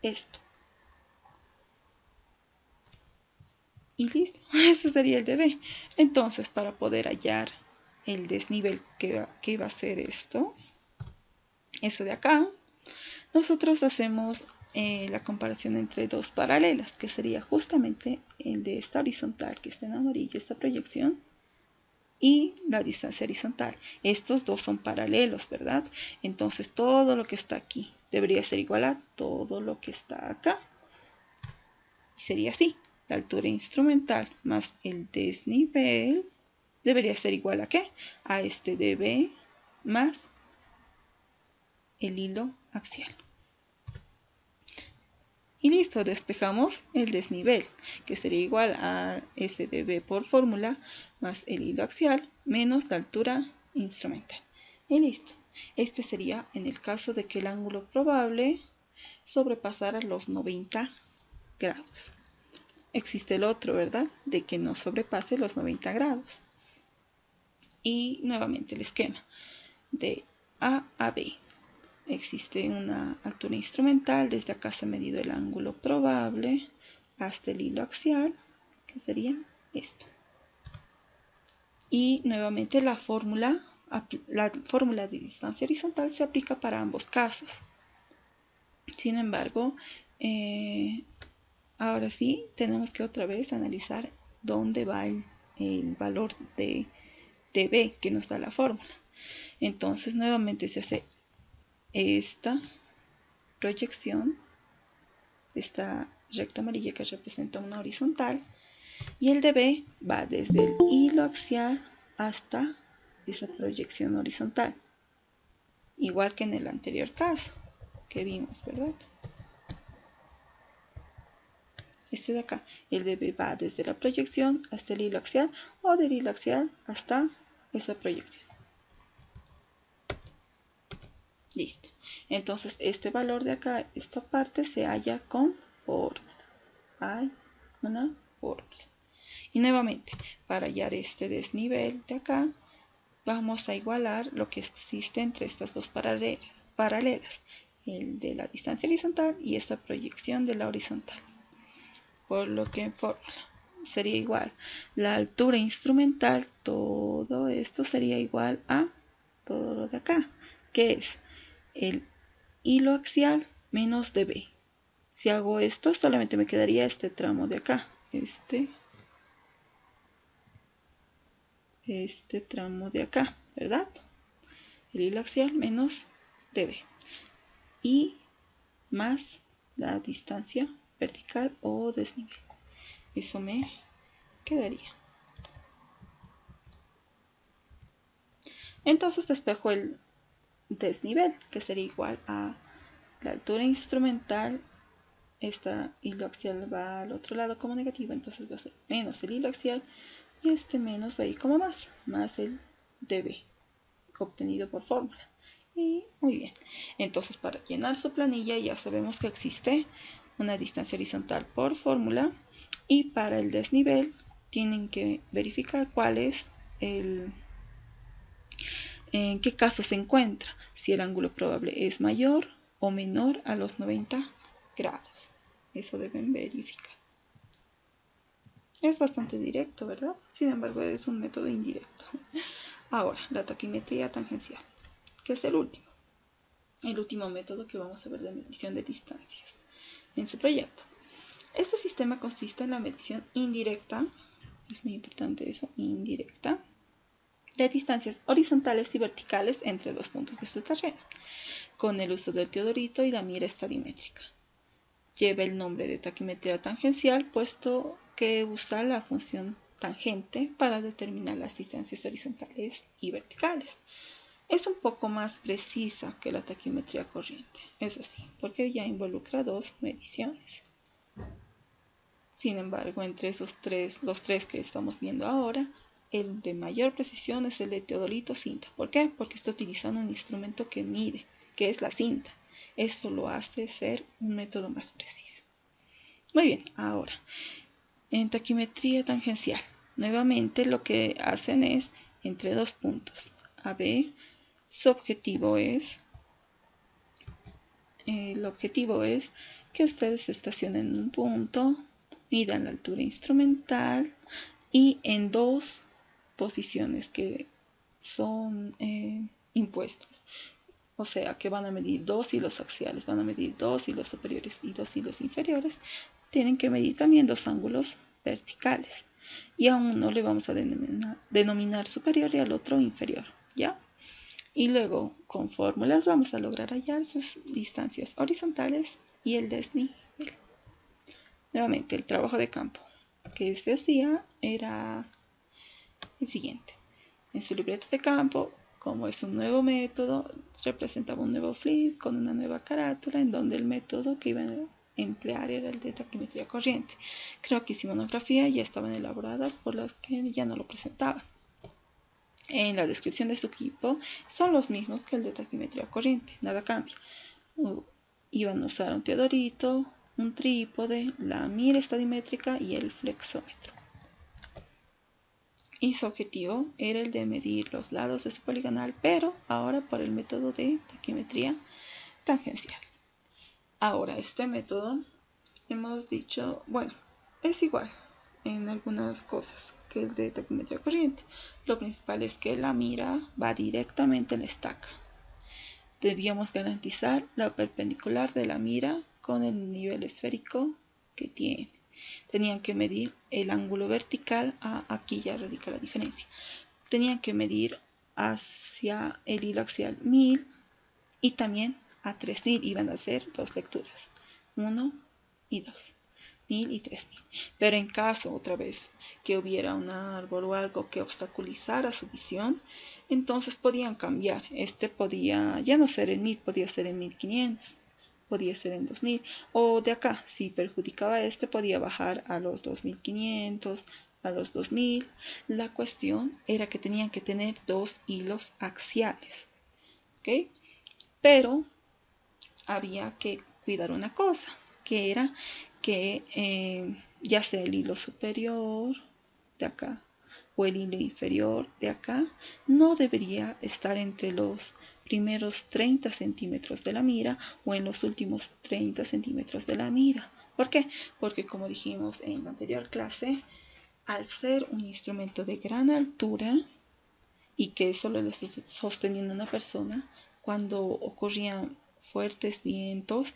esto. Y listo, eso sería el dB. Entonces, para poder hallar el desnivel que iba a ser esto, eso de acá, nosotros hacemos la comparación entre dos paralelas, que sería justamente el de esta horizontal que está en amarillo, esta proyección, y la distancia horizontal. Estos dos son paralelos, ¿verdad? Entonces todo lo que está aquí debería ser igual a todo lo que está acá. Y sería así. La altura instrumental más el desnivel debería ser igual a ¿qué? A este dB más el hilo axial. Y listo, despejamos el desnivel, que sería igual a S de B por fórmula más el hilo axial menos la altura instrumental. Y listo. Este sería en el caso de que el ángulo probable sobrepasara los 90 grados. Existe el otro, ¿verdad? De que no sobrepase los 90 grados. Y nuevamente el esquema de A a B. Existe una altura instrumental, desde acá se ha medido el ángulo probable hasta el hilo axial, que sería esto. Y nuevamente la fórmula de distancia horizontal se aplica para ambos casos. Sin embargo, ahora sí tenemos que otra vez analizar dónde va el valor de B que nos da la fórmula. Entonces nuevamente se hace esta proyección, esta recta amarilla que representa una horizontal, y el de B va desde el hilo axial hasta esa proyección horizontal, igual que en el anterior caso que vimos, ¿verdad? Este de acá, el de B va desde la proyección hasta el hilo axial o del hilo axial hasta esa proyección. Listo. Entonces este valor de acá, esta parte se halla con fórmula. Hay una fórmula. Y nuevamente, para hallar este desnivel de acá, vamos a igualar lo que existe entre estas dos paralelas, el de la distancia horizontal y esta proyección de la horizontal. Por lo que en fórmula sería igual la altura instrumental, todo esto sería igual a todo lo de acá, que es el hilo axial menos dB. Si hago esto, solamente me quedaría este tramo de acá, este tramo de acá, ¿verdad? El hilo axial menos dB y más la distancia vertical o desnivel. Eso me quedaría. Entonces despejo el desnivel, que sería igual a la altura instrumental. Esta hilo axial va al otro lado como negativo, entonces va a ser menos el hilo axial y este menos va a ir como más el dB obtenido por fórmula. Y muy bien, entonces para llenar su planilla ya sabemos que existe una distancia horizontal por fórmula, y para el desnivel tienen que verificar cuál es en qué caso se encuentra, si el ángulo probable es mayor o menor a los 90 grados. Eso deben verificar. Es bastante directo, ¿verdad? Sin embargo, es un método indirecto. Ahora, la taquimetría tangencial, que es el último método que vamos a ver de medición de distancias en su proyecto. Este sistema consiste en la medición indirecta, es muy importante eso, indirecta, de distancias horizontales y verticales entre dos puntos de su terreno, con el uso del teodolito y la mira estadimétrica. Lleva el nombre de taquimetría tangencial, puesto que usa la función tangente para determinar las distancias horizontales y verticales. Es un poco más precisa que la taquimetría corriente, eso sí, porque ya involucra dos mediciones. Sin embargo, entre los tres que estamos viendo ahora, el de mayor precisión es el de teodolito cinta. ¿Por qué? Porque está utilizando un instrumento que mide, que es la cinta. Eso lo hace ser un método más preciso. Muy bien, ahora, en taquimetría tangencial, nuevamente lo que hacen es entre dos puntos. AB, su objetivo es, el objetivo es que ustedes se estacionen en un punto, midan la altura instrumental y en dos posiciones que son impuestas. O sea que van a medir dos hilos axiales, van a medir dos hilos superiores y dos hilos inferiores. Tienen que medir también dos ángulos verticales. Y a uno le vamos a denominar superior y al otro inferior, ¿ya? Y luego con fórmulas vamos a lograr hallar sus distancias horizontales y el desnivel. Nuevamente, el trabajo de campo que se hacía era el siguiente. En su libreta de campo, como es un nuevo método, representaba un nuevo flip con una nueva carátula en donde el método que iban emplear era el de taquimetría corriente. Creo que hicimos monografía ya estaban elaboradas por las que ya no lo presentaban. En la descripción de su equipo son los mismos que el de taquimetría corriente, nada cambia. Iban a usar un teodorito, un trípode, la mira estadimétrica y el flexómetro. Y su objetivo era el de medir los lados de su poligonal, pero ahora por el método de taquimetría tangencial. Ahora, este método, hemos dicho, bueno, es igual en algunas cosas que el de taquimetría corriente. Lo principal es que la mira va directamente en la estaca. Debíamos garantizar la perpendicular de la mira con el nivel esférico que tiene. Tenían que medir el ángulo vertical, aquí ya radica la diferencia. Tenían que medir hacia el hilo axial 1000 y también a 3000. Iban a hacer dos lecturas, 1 y 2, 1000 y 3000. Pero en caso, otra vez, que hubiera un árbol o algo que obstaculizara su visión, entonces podían cambiar. Este podía ya no ser en 1000, podía ser en 1500. Podía ser en 2000, o de acá, si perjudicaba podía bajar a los 2500, a los 2000. La cuestión era que tenían que tener dos hilos axiales, ¿ok? Pero había que cuidar una cosa, que era que ya sea el hilo superior de acá o el hilo inferior de acá, no debería estar entre los primeros 30 centímetros de la mira o en los últimos 30 centímetros de la mira. ¿Por qué? Porque como dijimos en la anterior clase, al ser un instrumento de gran altura y que solo lo está sosteniendo una persona, cuando ocurrían fuertes vientos,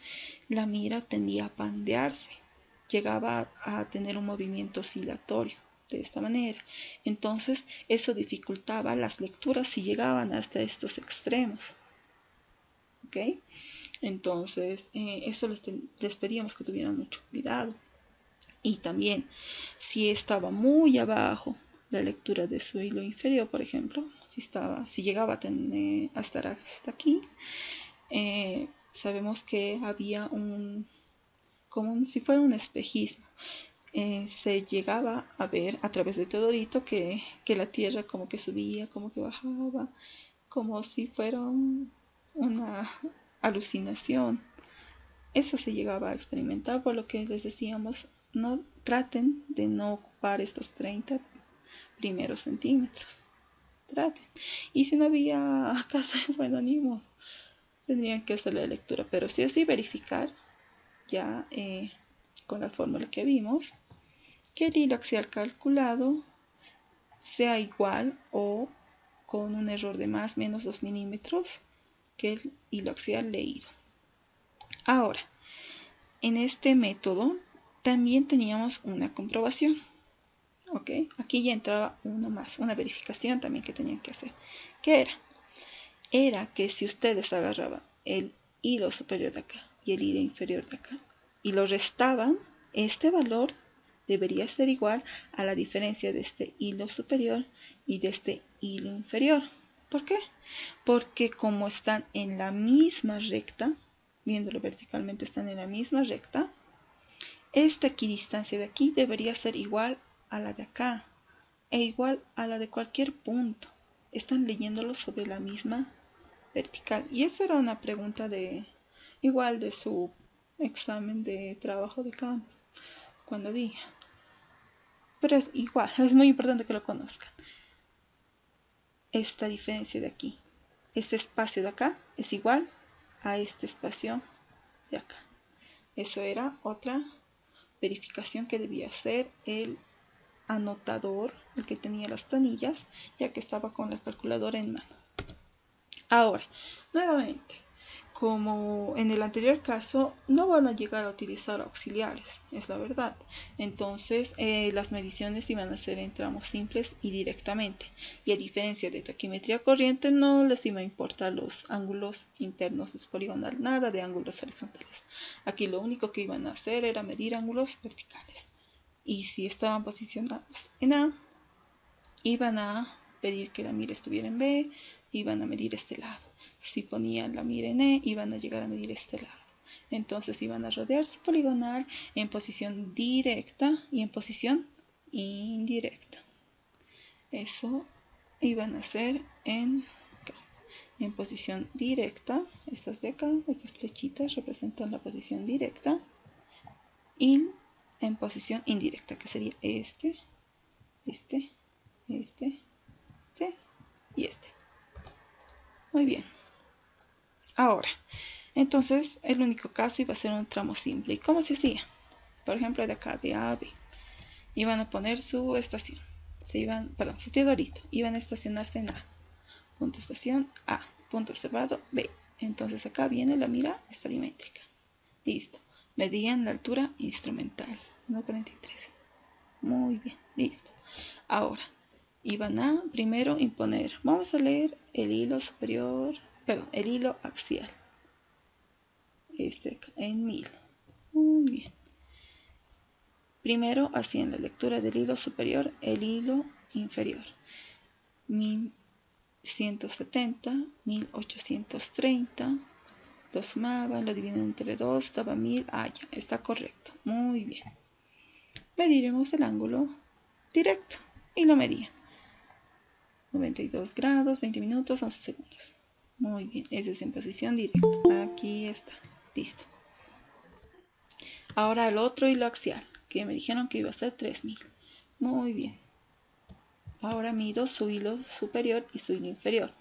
la mira tendía a pandearse, llegaba a tener un movimiento oscilatorio de esta manera. Entonces eso dificultaba las lecturas si llegaban hasta estos extremos. ¿Ok? Entonces eso les pedíamos que tuvieran mucho cuidado. Y también si estaba muy abajo la lectura de su hilo inferior, por ejemplo, si llegaba a estar hasta aquí, sabemos que había como si fuera un espejismo. Se llegaba a ver a través de Teodorito que la Tierra como que subía, como que bajaba, como si fuera una alucinación. Eso se llegaba a experimentar, por lo que les decíamos, no traten de no ocupar estos 30 primeros centímetros. Traten. Y si no había acaso, bueno, ni modo, tendrían que hacer la lectura, pero sí así verificar ya con la fórmula que vimos que el hilo axial calculado sea igual o con un error de más menos 2 milímetros que el hilo axial leído. Ahora, en este método también teníamos una comprobación. ¿Ok? Aquí ya entraba uno más, una verificación también que tenían que hacer. ¿Qué era? Era que si ustedes agarraban el hilo superior de acá y el hilo inferior de acá y lo restaban, este valor debería ser igual a la diferencia de este hilo superior y de este hilo inferior. ¿Por qué? Porque como están en la misma recta, viéndolo verticalmente están en la misma recta, esta equidistancia de aquí debería ser igual a la de acá e igual a la de cualquier punto. Están leyéndolo sobre la misma vertical. Y eso era una pregunta igual de su examen de trabajo de campo cuando había. Pero es igual, es muy importante que lo conozcan. Esta diferencia de aquí, este espacio de acá es igual a este espacio de acá. Eso era otra verificación que debía hacer el anotador, el que tenía las planillas, ya que estaba con la calculadora en mano. Ahora, nuevamente, como en el anterior caso, no van a llegar a utilizar auxiliares, es la verdad. Entonces, las mediciones iban a ser en tramos simples y directamente. Y a diferencia de taquimetría corriente, no les iba a importar los ángulos internos de su poligonal, nada de ángulos horizontales. Aquí lo único que iban a hacer era medir ángulos verticales. Y si estaban posicionados en A, iban a pedir que la mira estuviera en B, iban a medir este lado. Si ponían la mira en E, iban a llegar a medir este lado. Entonces iban a rodear su poligonal en posición directa y en posición indirecta. Eso iban a hacer en posición directa. Estas de acá, estas flechitas representan la posición directa, y en posición indirecta, que sería este y este. Muy bien. Ahora, entonces el único caso iba a ser un tramo simple. ¿Y cómo se hacía? Por ejemplo, de acá, de A a B, iban a poner su estación. Su teodolito. Iban a estacionarse en A. Punto estación A. Punto observado B. Entonces acá viene la mira estadimétrica. Listo. Medían la altura instrumental. 1.43. Muy bien. Listo. Ahora, iban a primero imponer. Vamos a leer el hilo superior. Perdón, el hilo axial. En 1000. Muy bien. Primero hacían la lectura del hilo superior, el hilo inferior. 1170, 1830. Lo sumaban, lo dividen entre 2, daba 1000. Ah, ya, está correcto. Muy bien. Mediremos el ángulo directo y lo medían. 92 grados, 20 minutos, 11 segundos. Muy bien, ese es en posición directa. Aquí está. Listo. Ahora el otro hilo axial, que me dijeron que iba a ser 3000. Muy bien. Ahora mido su hilo superior y su hilo inferior.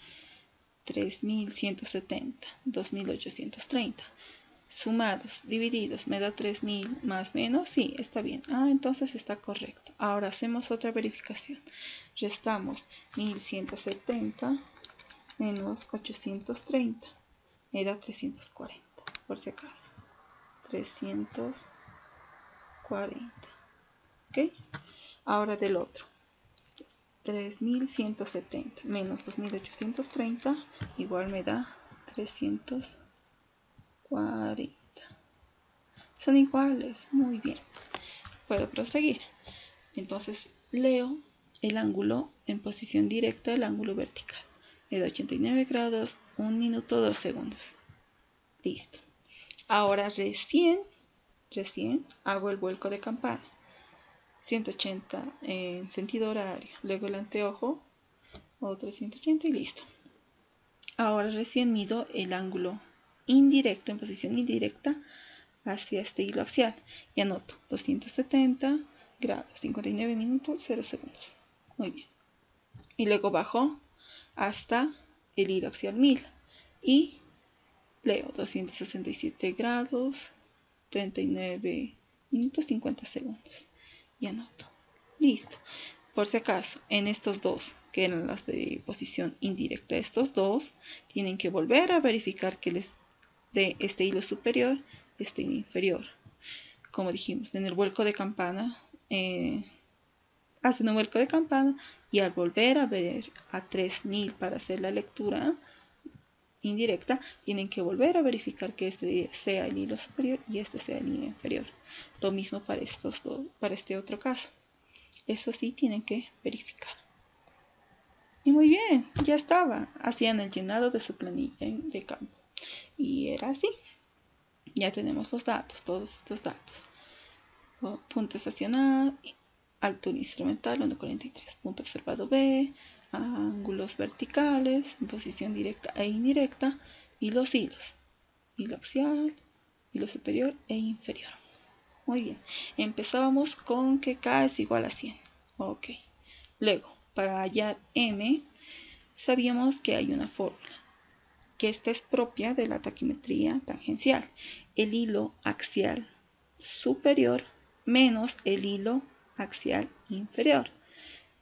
3170, 2830. Sumados, divididos, me da 3000 más menos. Sí, está bien. Ah, entonces está correcto. Ahora hacemos otra verificación. Restamos 1170 menos 830. Me da 340, por si acaso. 340. ¿Ok? Ahora del otro. 3170 menos 2830 igual me da 340. Son iguales. Muy bien. Puedo proseguir. Entonces leo el ángulo en posición directa, el ángulo vertical. Me da 89 grados, 1 minuto, 2 segundos. Listo. Ahora recién hago el vuelco de campana. 180 en sentido horario. Luego el anteojo, otro 180 y listo. Ahora recién mido el ángulo indirecto, en posición indirecta, hacia este hilo axial. Y anoto 270 grados, 59 minutos, 0 segundos. Muy bien. Y luego bajo hasta el hilo axial 1000. Y leo 267 grados, 39 minutos, 50 segundos. Y anoto. Listo. Por si acaso, en estos dos, que eran las de posición indirecta, estos dos tienen que volver a verificar que les dé este hilo superior, este hilo inferior. Como dijimos, en el vuelco de campana, hacen un vuelco de campana y al volver a ver a 3000 para hacer la lectura indirecta, tienen que volver a verificar que este sea el hilo superior y este sea el hilo inferior. Lo mismo para estos dos, para este otro caso. Eso sí tienen que verificar. Y muy bien, ya estaba. Hacían el llenado de su planilla de campo. Y era así. Ya tenemos los datos, todos estos datos. Punto estacional, altura instrumental 1.43. Punto observado B, ángulos verticales, en posición directa e indirecta, y los hilos. Hilo axial, hilo superior e inferior. Muy bien, empezábamos con que K es igual a 100. Ok, luego, para hallar M, sabíamos que hay una fórmula, que esta es propia de la taquimetría tangencial. El hilo axial superior menos el hilo axial inferior.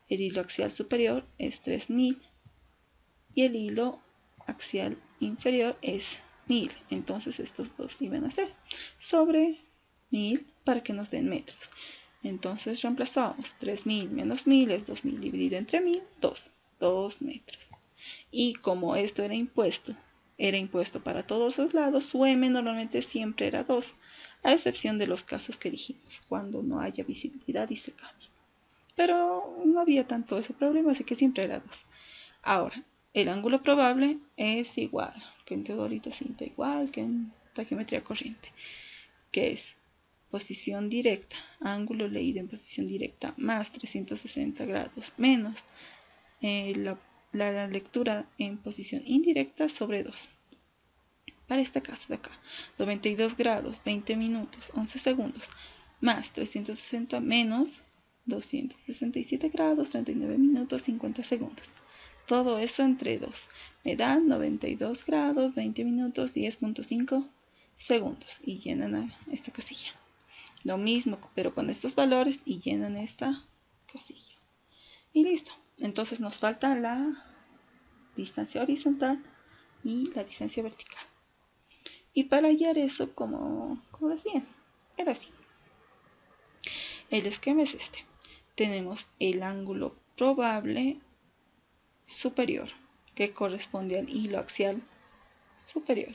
El hilo axial superior es 3000 y el hilo axial inferior es 1000. Entonces estos dos iban a ser sobre 1000 para que nos den metros. Entonces reemplazamos 3000 menos 1000 es 2000 dividido entre 1000, 2 metros. Y como esto era impuesto para todos los lados, su M normalmente siempre era 2, a excepción de los casos que dijimos, cuando no haya visibilidad y se cambia. Pero no había tanto ese problema, así que siempre era 2. Ahora, el ángulo probable es igual, que en teodolito cinta igual, que en taquiometría corriente, que es posición directa, ángulo leído en posición directa, más 360 grados, menos la lectura en posición indirecta sobre 2. Para este caso de acá, 92 grados, 20 minutos, 11 segundos, más 360 menos 267 grados, 39 minutos, 50 segundos. Todo eso entre 2. Me dan 92 grados, 20 minutos, 10.5 segundos. Y llenan esta casilla. Lo mismo, pero con estos valores y llenan esta casilla. Y listo. Entonces nos falta la distancia horizontal y la distancia vertical. Y para hallar eso, como lo hacían, era así. El esquema es este. Tenemos el ángulo probable superior, que corresponde al hilo axial superior.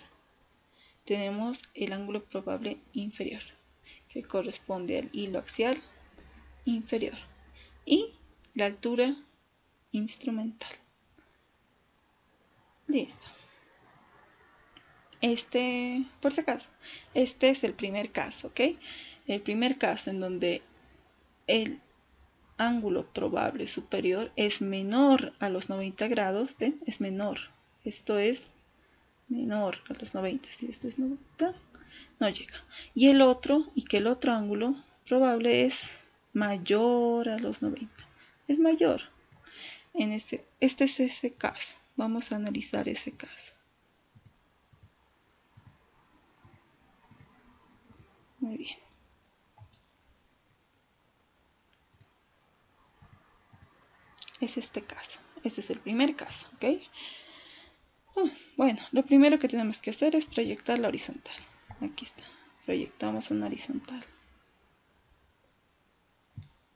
Tenemos el ángulo probable inferior, que corresponde al hilo axial inferior. Y la altura instrumental. Listo. Por si acaso, este es el primer caso, ¿ok? El primer caso en donde el ángulo probable superior es menor a los 90 grados, ¿ven? Es menor. Esto es menor a los 90. Si esto es 90, no llega. Y el otro ángulo probable es mayor a los 90. Es mayor. Este es ese caso. Vamos a analizar ese caso. Muy bien. Es este caso. Este es el primer caso, ¿ok? Bueno, lo primero que tenemos que hacer es proyectar la horizontal. Aquí está. Proyectamos una horizontal.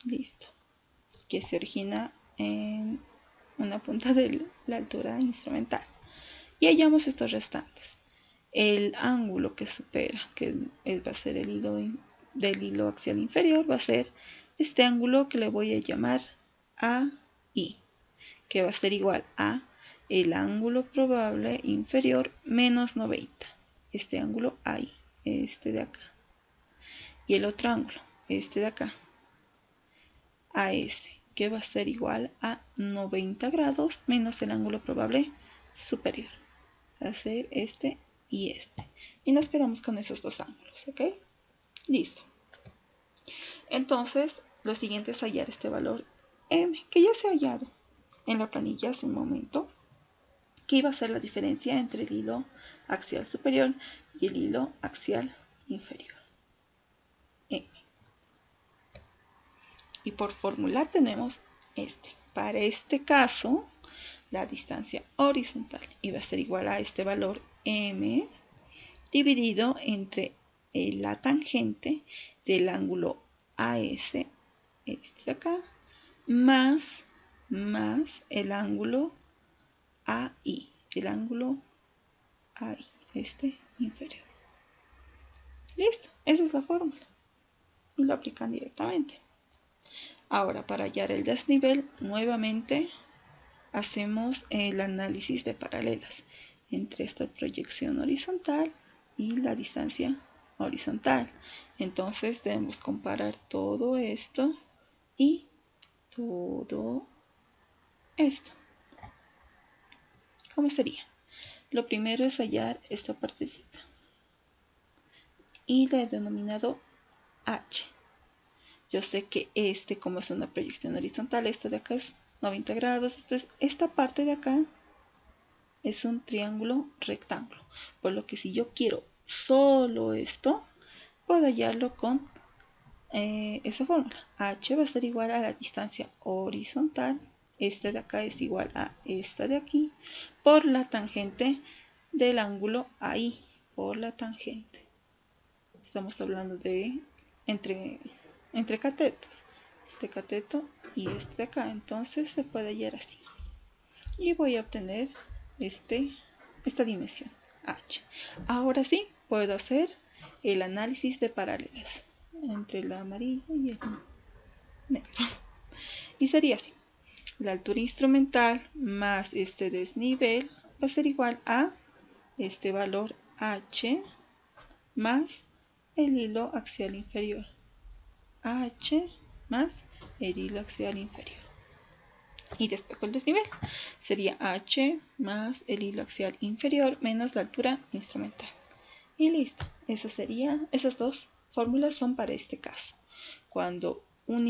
Listo. Que se origina en una punta de la altura instrumental. Y hallamos estos restantes. El ángulo que supera, que va a ser el hilo del hilo axial inferior, va a ser este ángulo que le voy a llamar AI, que va a ser igual a el ángulo probable inferior menos 90. Este ángulo AI, este de acá. Y el otro ángulo, este de acá, AS, que va a ser igual a 90 grados menos el ángulo probable superior. Va a ser este y este. Y nos quedamos con esos dos ángulos, ¿ok? Listo. Entonces, lo siguiente es hallar este valor M, que ya se ha hallado en la planilla hace un momento, que iba a ser la diferencia entre el hilo axial superior y el hilo axial inferior. M. Y por fórmula tenemos este. Para este caso, la distancia horizontal iba a ser igual a este valor M dividido entre la tangente del ángulo AS, este de acá, más el ángulo AI, este inferior. Listo, esa es la fórmula. Y lo aplican directamente. Ahora, para hallar el desnivel, nuevamente hacemos el análisis de paralelas entre esta proyección horizontal y la distancia horizontal. Entonces debemos comparar todo esto y todo esto. ¿Cómo sería? Lo primero es hallar esta partecita y la he denominado H. Yo sé que como es una proyección horizontal, esto de acá es 90 grados. Entonces, esta parte de acá es un triángulo rectángulo. Por lo que si yo quiero solo esto, puedo hallarlo con esa fórmula. H va a ser igual a la distancia horizontal. Esta de acá es igual a esta de aquí por la tangente del ángulo ahí. Por la tangente. Estamos hablando de entre catetos. Este cateto y este de acá. Entonces se puede hallar así. Y voy a obtener esta dimensión H. Ahora sí puedo hacer el análisis de paralelas entre el amarillo y el negro. Y sería así. La altura instrumental más este desnivel va a ser igual a este valor H más el hilo axial inferior. H más el hilo axial inferior. Y despejo el desnivel. Sería H más el hilo axial inferior menos la altura instrumental. Y listo. Esas dos fórmulas son para este caso. Cuando un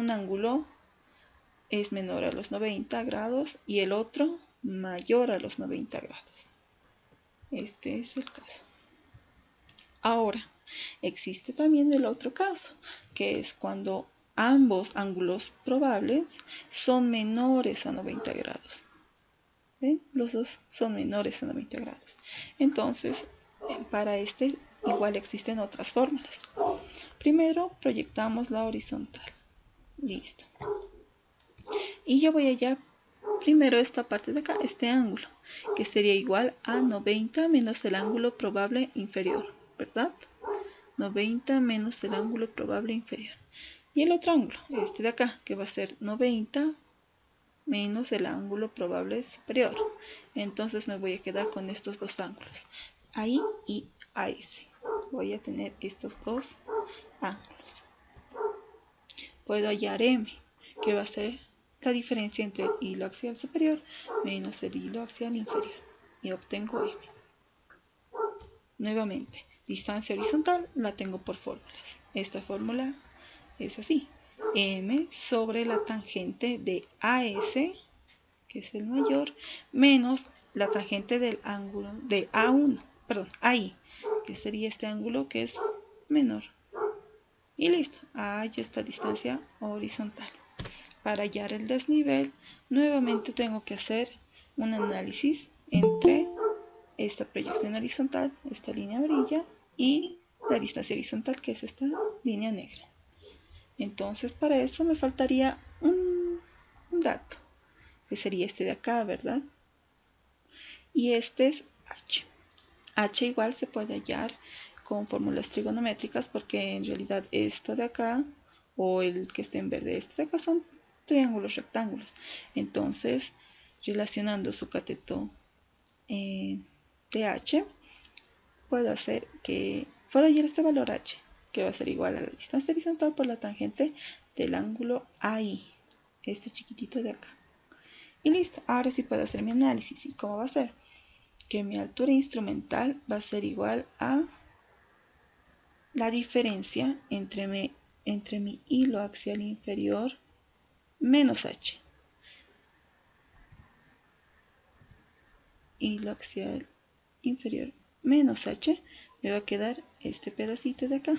ángulo es menor a los 90 grados y el otro mayor a los 90 grados. Este es el caso. Ahora, existe también el otro caso, que es cuando ambos ángulos probables son menores a 90 grados. ¿Ven? Los dos son menores a 90 grados. Entonces, para este igual existen otras fórmulas. Primero proyectamos la horizontal. Listo. Y yo voy allá primero esta parte de acá, este ángulo, que sería igual a 90 menos el ángulo probable inferior, ¿verdad? 90 menos el ángulo probable inferior. Y el otro ángulo, este de acá, que va a ser 90 menos el ángulo probable superior. Entonces me voy a quedar con estos dos ángulos, ahí y a ese. Voy a tener estos dos ángulos. Puedo hallar M, que va a ser la diferencia entre el hilo axial superior menos el hilo axial inferior. Y obtengo M. Nuevamente, distancia horizontal la tengo por fórmulas. Esta fórmula es así. M sobre la tangente de AS, que es el mayor, menos la tangente del ángulo de AI, que sería este ángulo que es menor. Y listo, hallo esta distancia horizontal. Para hallar el desnivel, nuevamente tengo que hacer un análisis entre esta proyección horizontal, esta línea amarilla, y la distancia horizontal, que es esta línea negra. Entonces, para eso me faltaría un dato, que sería este de acá, ¿verdad? Y este es H. H igual se puede hallar con fórmulas trigonométricas, porque en realidad esto de acá, o el que esté en verde, este de acá son triángulos rectángulos. Entonces, relacionando su cateto de H, puedo hallar este valor H, que va a ser igual a la distancia horizontal por la tangente del ángulo AI, este chiquitito de acá. Y listo, ahora sí puedo hacer mi análisis. ¿Y cómo va a ser? Que mi altura instrumental va a ser igual a la diferencia entre mi hilo axial inferior menos H. Hilo axial inferior menos H, me va a quedar este pedacito de acá,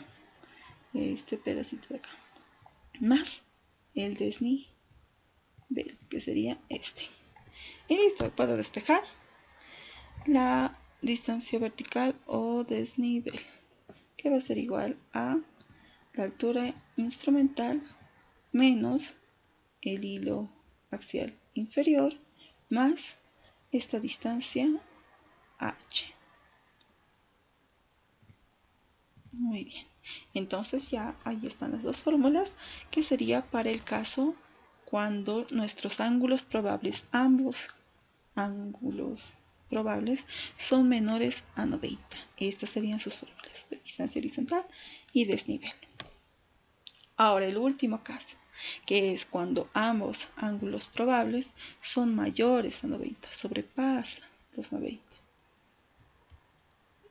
más el desnivel, que sería este. Y listo, puedo despejar la distancia vertical o desnivel, que va a ser igual a la altura instrumental menos el hilo axial inferior más esta distancia H. Muy bien. Entonces ya ahí están las dos fórmulas, que sería para el caso cuando nuestros ángulos probables, ambos ángulos probables, son menores a 90. Estas serían sus fórmulas de distancia horizontal y desnivel. Ahora el último caso, que es cuando ambos ángulos probables son mayores a 90, sobrepasa los 90.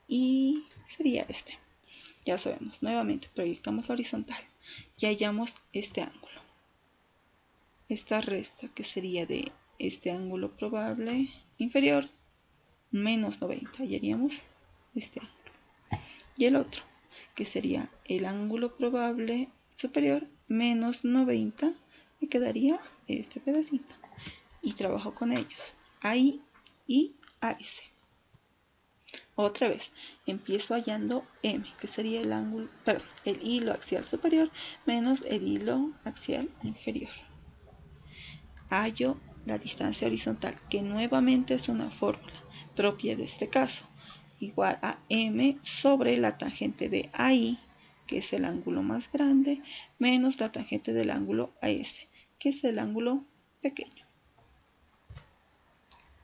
Y sería este. Ya sabemos, nuevamente proyectamos la horizontal y hallamos este ángulo. Esta resta, que sería de este ángulo probable inferior menos 90, hallaríamos este ángulo. Y el otro, que sería el ángulo probable superior menos 90, me quedaría este pedacito. Y trabajo con ellos, ahí y AS. Otra vez, empiezo hallando M, que sería el hilo axial superior menos el hilo axial inferior. Hallo la distancia horizontal, que nuevamente es una fórmula propia de este caso, igual a M sobre la tangente de AI, que es el ángulo más grande, menos la tangente del ángulo AS, que es el ángulo pequeño.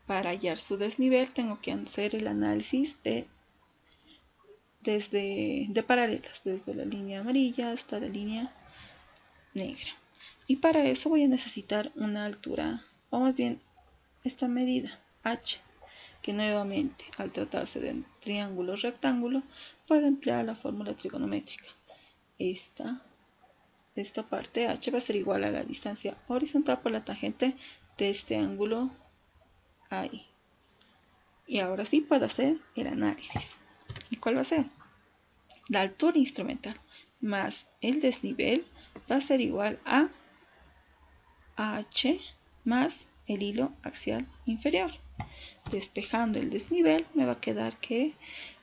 Para hallar su desnivel tengo que hacer el análisis de de paralelas, desde la línea amarilla hasta la línea negra. Y para eso voy a necesitar una altura, o más bien esta medida, h, que nuevamente al tratarse de triángulo rectángulo puedo emplear la fórmula trigonométrica. Esta parte h va a ser igual a la distancia horizontal por la tangente de este ángulo ahí. Y ahora sí puedo hacer el análisis. ¿Y cuál va a ser? La altura instrumental más el desnivel va a ser igual a h más el hilo axial inferior. Despejando el desnivel me va a quedar que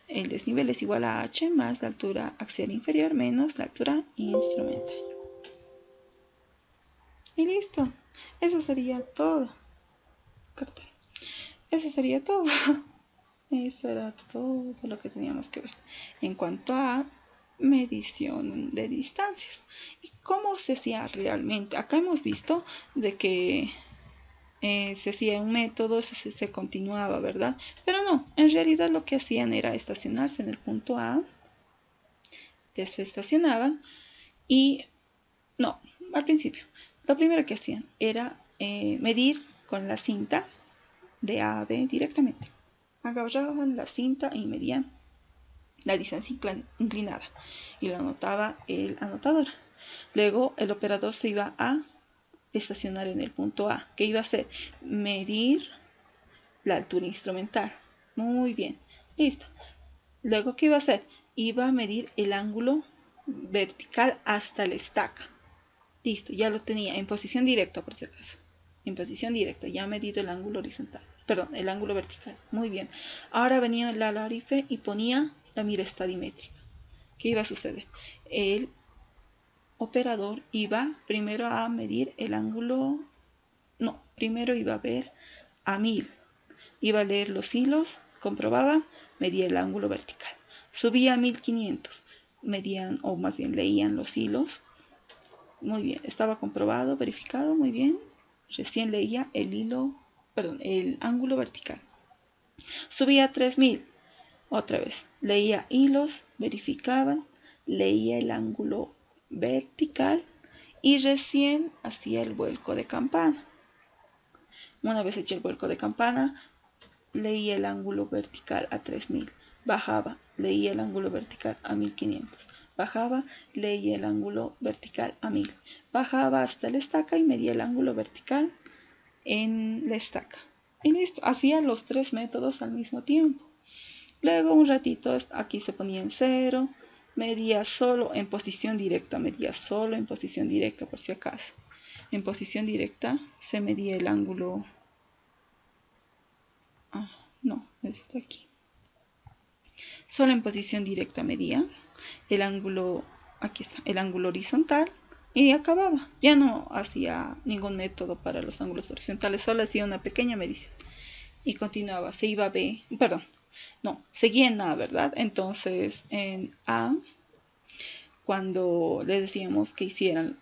el desnivel es igual a h más la altura axial inferior menos la altura instrumental. Y listo. Eso sería todo. Eso sería todo. Eso era todo lo que teníamos que ver en cuanto a medición de distancias. ¿Y cómo se hacía realmente? Acá hemos visto de que se hacía un método, se continuaba, ¿verdad? Pero no, en realidad lo que hacían era estacionarse en el punto A, se estacionaban y no, al principio, lo primero que hacían era medir con la cinta de A a B directamente. Agarraban la cinta y medían la distancia inclinada y lo anotaba el anotador. Luego el operador se iba a estacionar en el punto A. ¿Qué iba a hacer? Medir la altura instrumental. Muy bien, listo. Luego, ¿qué iba a hacer? Iba a medir el ángulo vertical hasta la estaca. Listo, ya lo tenía en posición directa por si acaso. En posición directa, ya ha medido el ángulo horizontal. Perdón, el ángulo vertical. Muy bien. Ahora venía el alarife y ponía la mira estadimétrica. ¿Qué iba a suceder? El operador iba primero a medir el ángulo. No, primero iba a ver a 1000. Iba a leer los hilos, comprobaba, medía el ángulo vertical. Subía a 1500. Medían, o más bien leían los hilos. Muy bien, estaba comprobado, verificado, muy bien. Recién leía el ángulo vertical. Subía a 3000. Otra vez, leía hilos, verificaban, leía el ángulo vertical y recién hacía el vuelco de campana. Una vez hecho el vuelco de campana, leía el ángulo vertical a 3000, bajaba, leía el ángulo vertical a 1500, bajaba, leía el ángulo vertical a 1000, bajaba hasta la estaca y medía el ángulo vertical en la estaca. Y listo, hacía los tres métodos al mismo tiempo. Luego un ratito aquí se ponía en 0, medía solo en posición directa, por si acaso. En posición directa se medía el ángulo. No, está aquí. Solo en posición directa medía el ángulo, aquí está, el ángulo horizontal y acababa. Ya no hacía ningún método para los ángulos horizontales, solo hacía una pequeña medición. Y continuaba, se iba a B, perdón, no, seguía en A, ¿verdad? Entonces en A, cuando les decíamos que hicieran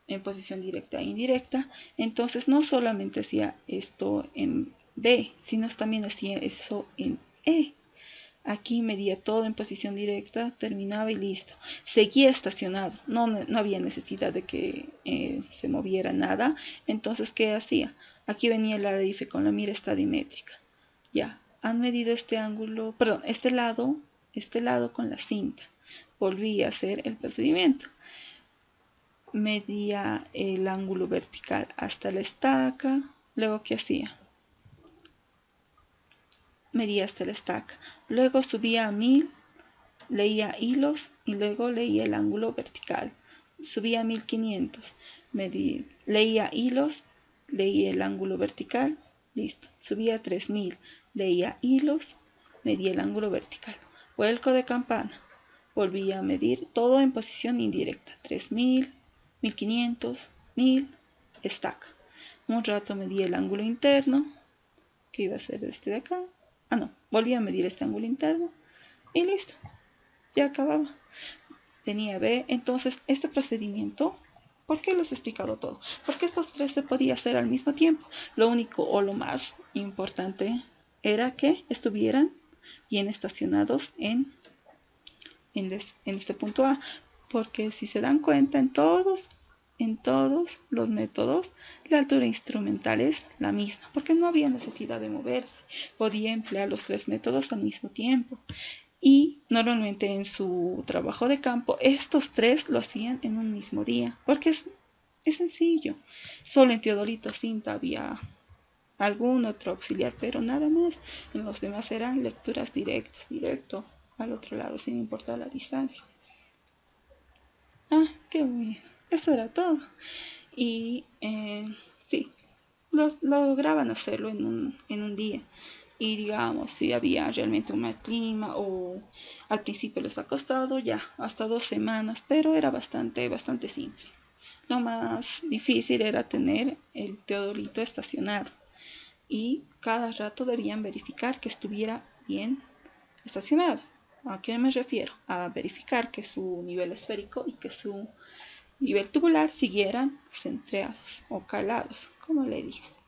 en posición directa e indirecta, entonces no solamente hacía esto en B, sino también hacía eso en E. Aquí medía todo en posición directa, terminaba y listo. Seguía estacionado, no había necesidad de que se moviera nada. Entonces, ¿qué hacía? Aquí venía el alarife con la mira estadimétrica. Ya, han medido este ángulo, perdón, este lado con la cinta. Volví a hacer el procedimiento. Medía el ángulo vertical hasta la estaca. Luego, ¿qué hacía? Medía hasta la estaca. Luego subía a 1000, leía hilos y luego leía el ángulo vertical. Subía a 1500, leía hilos, leía el ángulo vertical, listo. Subía a 3000, leía hilos, medía el ángulo vertical. Vuelco de campana, volvía a medir todo en posición indirecta. 3000, 1500, 1000, estaca. Un rato medía el ángulo interno, que iba a ser este de acá. Volví a medir este ángulo interno y listo, ya acababa. Venía a ver, entonces, este procedimiento, ¿por qué les he explicado todo? Porque estos tres se podía hacer al mismo tiempo. Lo único o lo más importante era que estuvieran bien estacionados en en este punto A, porque si se dan cuenta en todos los métodos la altura instrumental es la misma, porque no había necesidad de moverse, podía emplear los 3 métodos al mismo tiempo. Y normalmente en su trabajo de campo estos 3 lo hacían en un mismo día, porque es sencillo. Solo en Teodolito Cinta había algún otro auxiliar, pero nada más. En los demás eran lecturas directo al otro lado, sin importar la distancia. Qué bueno. Eso era todo. Y sí, lograban hacerlo en un día. Y digamos, si había realmente un mal clima o al principio les ha costado ya hasta 2 semanas, pero era bastante simple. Lo más difícil era tener el teodolito estacionado y cada rato debían verificar que estuviera bien estacionado. ¿A qué me refiero? A verificar que su nivel esférico y que su nivel tubular siguieran centrados o calados, como le digan.